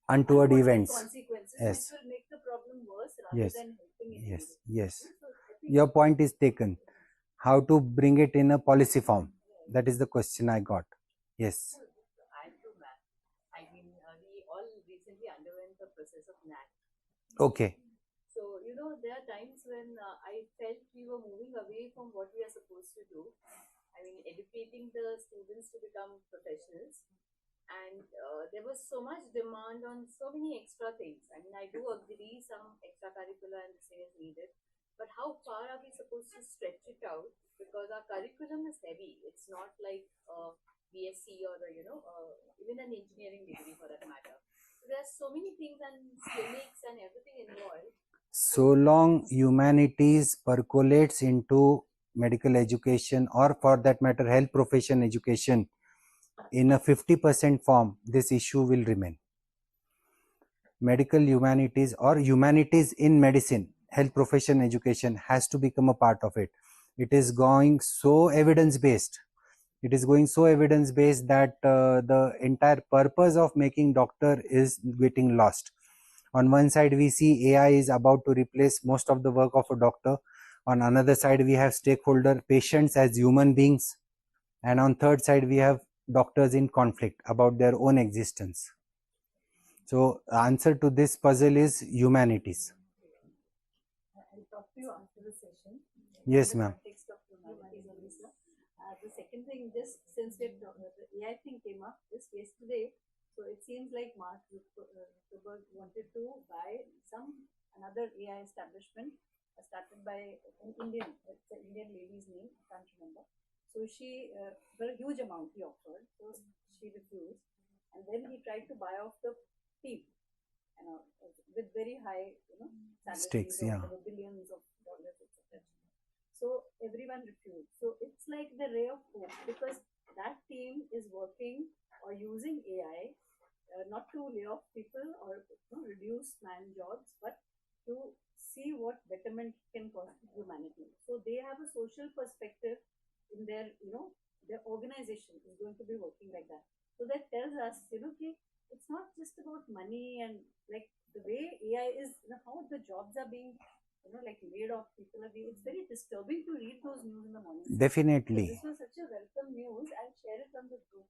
untoward unwanted events. consequences, Yes. which will make the problem worse rather Yes. than helping it. Yes, in yes. it. So I think Your point is taken. How to bring it in a policy form? That is the question I got. Yes. add to that, I mean, we all recently underwent the process of NAT. Okay. So, there are times when I felt we were moving away from what we are supposed to do. I mean, educating the students to become professionals. And there was so much demand on so many extra things. I mean, I do agree some extracurricular and this thing is needed. But how far are we supposed to stretch it out? Because our curriculum is heavy. It's not like BSc or, even an engineering degree for that matter. So there are so many things and clinics and everything involved. So long humanities percolates into medical education, or for that matter health profession education, in a 50% form, this issue will remain. Medical humanities or humanities in medicine, health profession education has to become a part of it. It is going so evidence based. It is going so evidence based that the entire purpose of making doctor is getting lost. On one side we see AI is about to replace most of the work of a doctor. On another side we have stakeholder patients as human beings, and on third side we have doctors in conflict about their own existence. So the answer to this puzzle is humanities. I'll talk to you after the session. Yes, In the ma'am. context of humanities only, sir. The second thing, just since the AI thing came up just yesterday, so it seems like Mark Zuckerberg wanted to buy another AI establishment started by an Indian, it's an Indian lady's name, I can't remember. So she, for a huge amount he offered, so she refused, and then he tried to buy off the team, with very high, Stakes, salaries yeah. of billions of dollars, etc. So everyone refused. So it's like the ray of hope, because that team is working or using AI not to lay off people or reduce man jobs, but to see what betterment can cause humanity. So they have a social perspective in their, their organization is going to be working like that. So that tells us, it's not just about money and like the way AI is, how the jobs are being, like laid off, people are being, it's very disturbing to read those news in the morning. Definitely. So this was such a welcome news. I'll share it on the group.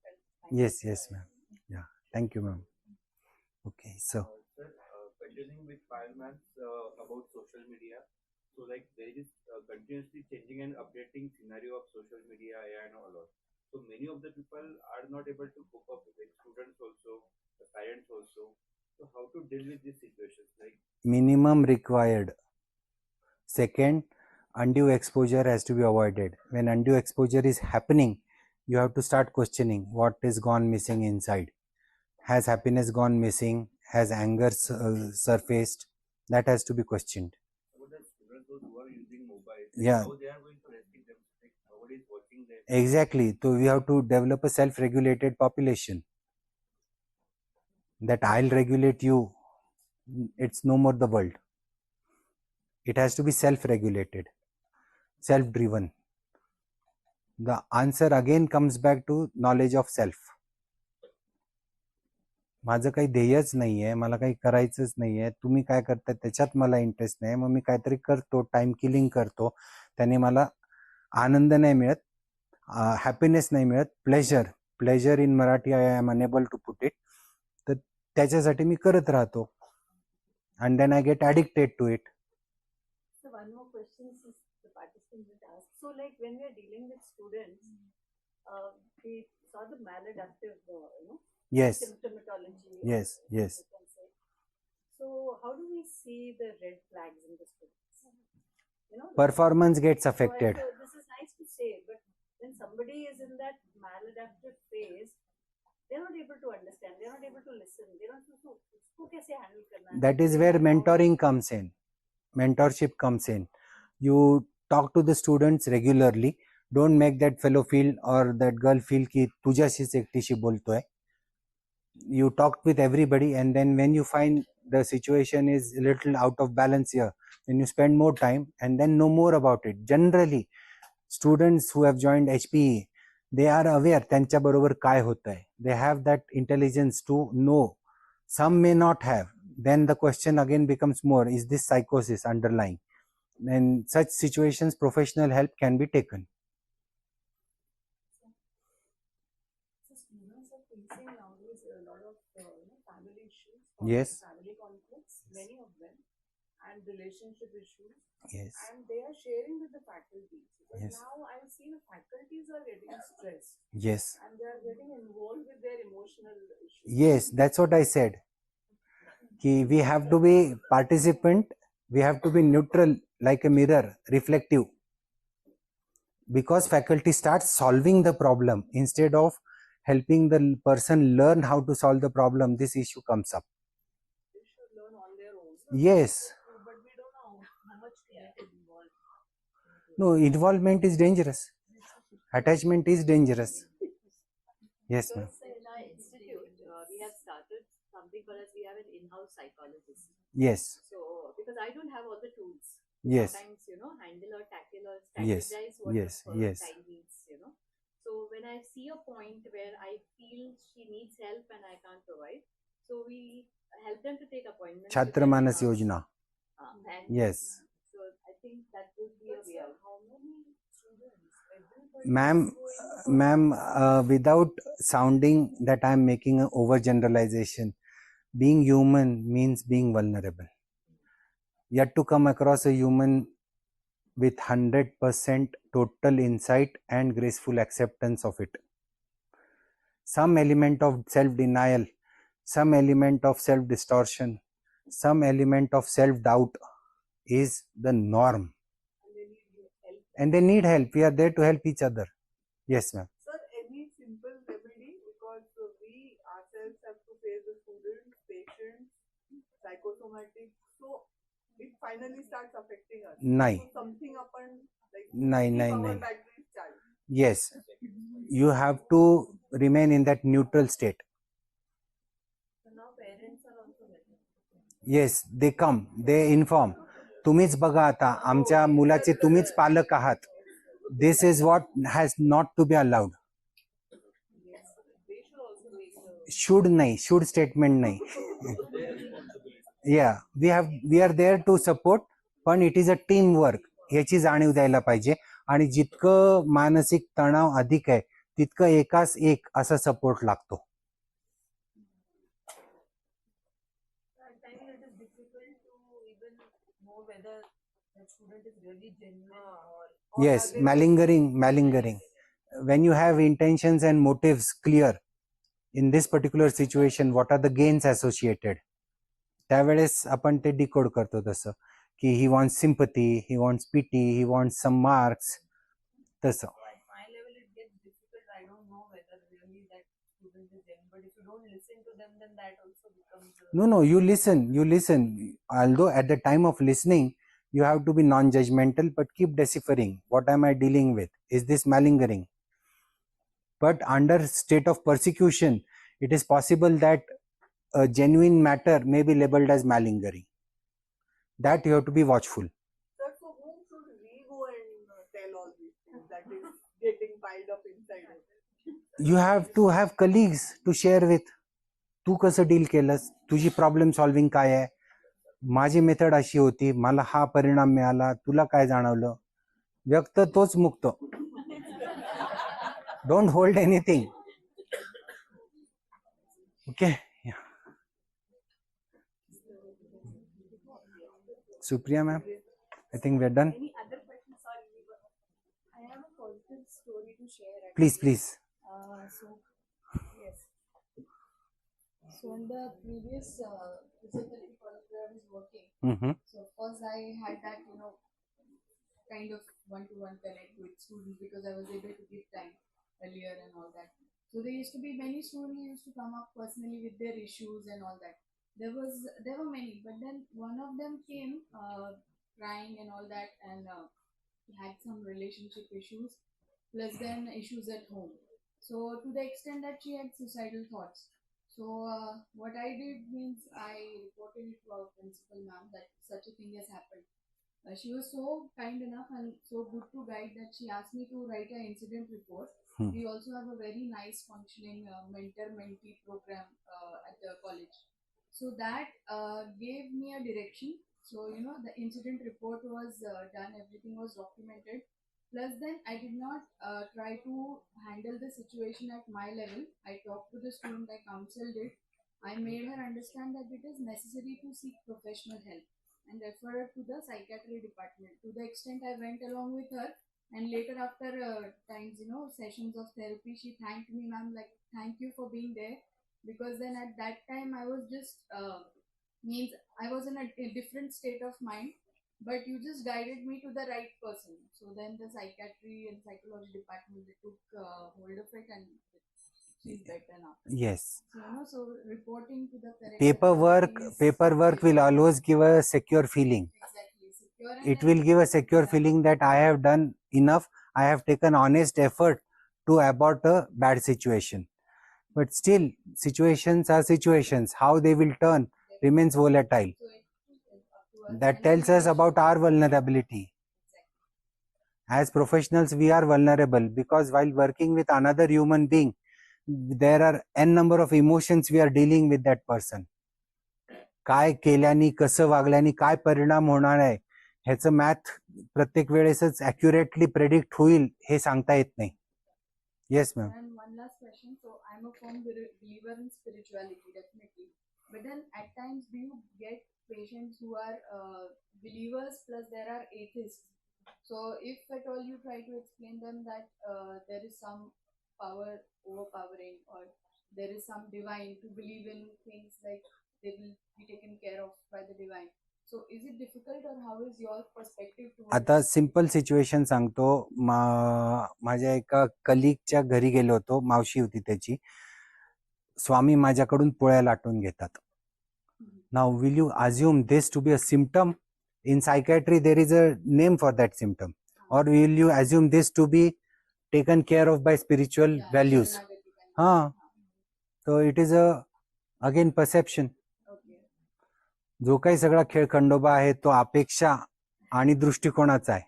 Yes, yes, ma'am. Yeah, thank you, ma'am. Okay, so Sir, continuing with fireman's about social media. So like there is continuously changing and updating scenario of social media, AI and all. So many of the people are not able to cope up, like students also, the parents also. So how to deal with these situations? Like minimum required. Second, undue exposure has to be avoided. When undue exposure is happening, you have to start questioning what is gone missing inside. Has happiness gone missing? Has anger surfaced? That has to be questioned. about the students those who are using mobile, Yeah. how they are going to restrict them? Like nobody is watching them. Exactly. So we have to develop a self-regulated population. That I'll regulate you, it's no more the world. It has to be self-regulated, self-driven. The answer again comes back to knowledge of self. माझं काही ध्येयच नाही आहे, मला काही करायचंच नाही आहे, तुम्ही काय करताय त्याच्यात मला इंटरेस्ट नाही, मग मी काहीतरी करतो, टाइम किलिंग करतो, त्याने मला आनंद नाही मिळत, हॅपीनेस नाही मिळत, pleasure in Marathi I am unable to put it, तर त्याच्यासाठी मी करत राहतो, and then I get addicted to it. So one more question is the participants would ask. So like when we are dealing with students, we saw the maladaptive, Yes. symptomatology. Yes, yes. You can say. So how do we see the red flags in the students? Performance gets affected. So this is nice to say, but when somebody is in that maladaptive phase, they're not able to understand, they're not able to listen, they don't know usko kaise handle karna. That is where mentoring comes in. Mentorship comes in. You talk to the students regularly. Don't make that fellow feel or that girl feel ki तुझ्याशीच एकटीशी बोलतोय. You talk with everybody, and then when you find the situation is a little out of balance here, then you spend more time and then know more about it. Generally, students who have joined HPE, they are aware त्यांच्या बरोबर काय होत आहे. They have that intelligence to know Some may not have. Then the question again becomes more, is this psychosis underlying? In such situations, professional help can be taken. So students are facing nowadays a lot of family issues, Yes. family conflicts, many of them, and relationship issues, Yes. and they are sharing with the faculties. But Yes. now I've seen the faculties are getting stressed, Yes. and they are getting involved with their emotional issues. Yes, that's what I said. We have to be participant, we have to be neutral, like a mirror, reflective. Because faculty starts solving the problem instead of helping the person learn how to solve the problem, this issue comes up. They should learn on their own. Yes. But we don't know how much they are involved. No, involvement is dangerous. Attachment is dangerous. Yes, ma'am. So in our institute, we have started something called as we have an in-house psychologist. Yes. So because I don't have all the tools. Yes. Sometimes, handle or tackle or Yes. strategize what Yes. the Yes. child needs, So when I see a point where I feel she needs help and I can't provide, so we help them to take appointments. Chhatra Manas Yojana. And Yes. so I think that would be a way out. How many students? Ma'am, without sounding that I am making an overgeneralization, being human means being vulnerable. Yet to come across a human with 100% total insight and graceful acceptance of it. Some element of self-denial, some element of self-distortion, some element of self-doubt is the norm. And they need help. We are there to help each other. Yes, ma'am. Sir, any simple remedy, because we ourselves have to face the students, patients, psychosomatic, so it finally starts affecting us. Nahi. So something upon like Nahi. battery charge. Yes, you have to remain in that neutral state. So now parents are also getting. Yes, they come, they inform. तुम्हीच बघा आता आमच्या मुलाचे तुम्हीच पालक आहात. This is what has not to be allowed. Should nahi, should statement nahi. Yeah, we are there to support, पण it is a team work. याची जाणीव द्यायला पाहिजे. आणि जितकं मानसिक तणाव अधिक आहे तितकं एकास एक असा सपोर्ट लागतो. Yes, malingering. When you have intentions and motives clear in this particular situation, what are the gains associated? त्यावेळेस आपण ते डिकोड करतो तसं की he wants sympathy, he wants pity, he wants some marks. तसं. At my level, it gets difficult. I don't know whether really that student is in, but if you don't listen to them, then that also becomes. No, you listen. Although at the time of listening, you have to be non-judgmental, but keep deciphering. What am I dealing with? Is this malingering? But under state of persecution, it is possible that a genuine matter may be labeled as malingering. That you have to be watchful. Sir, so whom should we go and tell all these things that is getting piled up inside us? You have to have colleagues to share with. तू कसं deal केलंस, तुझी problem solving काय आहे, माझी method अशी होती, मला हा परिणाम मिळाला, तुला काय जाणवलं. व्यक्त तोच मुक्त. Don't hold anything. Okay. Supriya ma'am, I think we're done. Any other questions? Sorry, I have a positive story to share. Please. Yes. So in the previous physiotherapy college where I was working, so of course I had that kind of one-to-one connect with students because I was able to give time earlier and all that. So there used to be many students who used to come up personally with their issues and all that. There were many, but then one of them came crying and all that, and he had some relationship issues, plus then issues at home. So to the extent that she had suicidal thoughts. So what I did means I reported it to our principal ma'am that such a thing has happened. She was so kind enough and so good to guide that she asked me to write an incident report. We also have a very nice functioning mentor-mentee program at the college. So that gave me a direction. So the incident report was done, everything was documented. Plus then I did not try to handle the situation at my level. I talked to the student, I counseled it. I made her understand that it is necessary to seek professional help and refer her to the psychiatry department. To the extent I went along with her, and later after times, sessions of therapy, she thanked me, ma'am, like, thank you for being there. Because then at that time I was just means I was in a different state of mind, but you just guided me to the right person. So then the psychiatry and psychology department, they took hold of it, and she's better now. Yes. So reporting to the correct Paperwork authorities- will always give a secure feeling. Exactly. Secure, and It then- will give a secure feeling that I have done enough, I have taken honest effort to abort a bad situation. But still, situations are situations. How they will turn remains volatile. So it is up to us. That And tells then us about our vulnerability. As professionals, we are vulnerable because while working with another human being, there are n number of emotions we are dealing with that person. काय केल्याने, कसं वागल्याने काय परिणाम होणार आहे ह्याचं math प्रत्येक वेळेसच ॲक्युरेटली प्रेडिक्ट होईल हे सांगता येत नाही. Yes ma'am. And one last question. So I'm a firm believer in spirituality, definitely. But then at times, do you get patients who are believers plus there are atheists? So if at all you try to explain them that there is some power overpowering, or there is some divine, to believe in things like they will be taken care of by the divine. So is it difficult, or how is your perspective towards आता simple situation सांगतो. माझ्या एका कलिगच्या घरी गेलो होतो, मावशी होती त्याची. स्वामी माझ्याकडून पोळ्या लाटून घेतात. Now will you assume this to be a symptom? In psychiatry there is a name for that symptom. Or will you assume this to be taken care of by spiritual values? So it is a again perception. जो काही सगळा खेळ खंडोबा आहे तो अपेक्षा आणि दृष्टिकोनाचा आहे.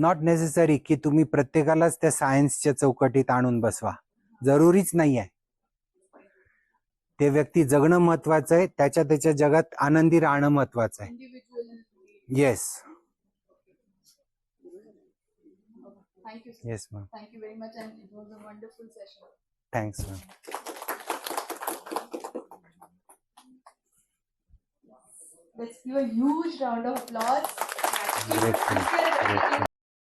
Not necessary की तुम्ही प्रत्येकालाच त्या सायन्सच्या चौकटीत आणून बसवा, जरुरीच नाही आहे. ते व्यक्ती जगणं महत्वाचं आहे, त्याच्या जगात आनंदी राहणं महत्वाचं आहे. Yes. Thank you, sir. Yes, ma'am. Thank you very much, and it was a wonderful session. Thanks, ma'am. Let's give a huge round of applause. Great.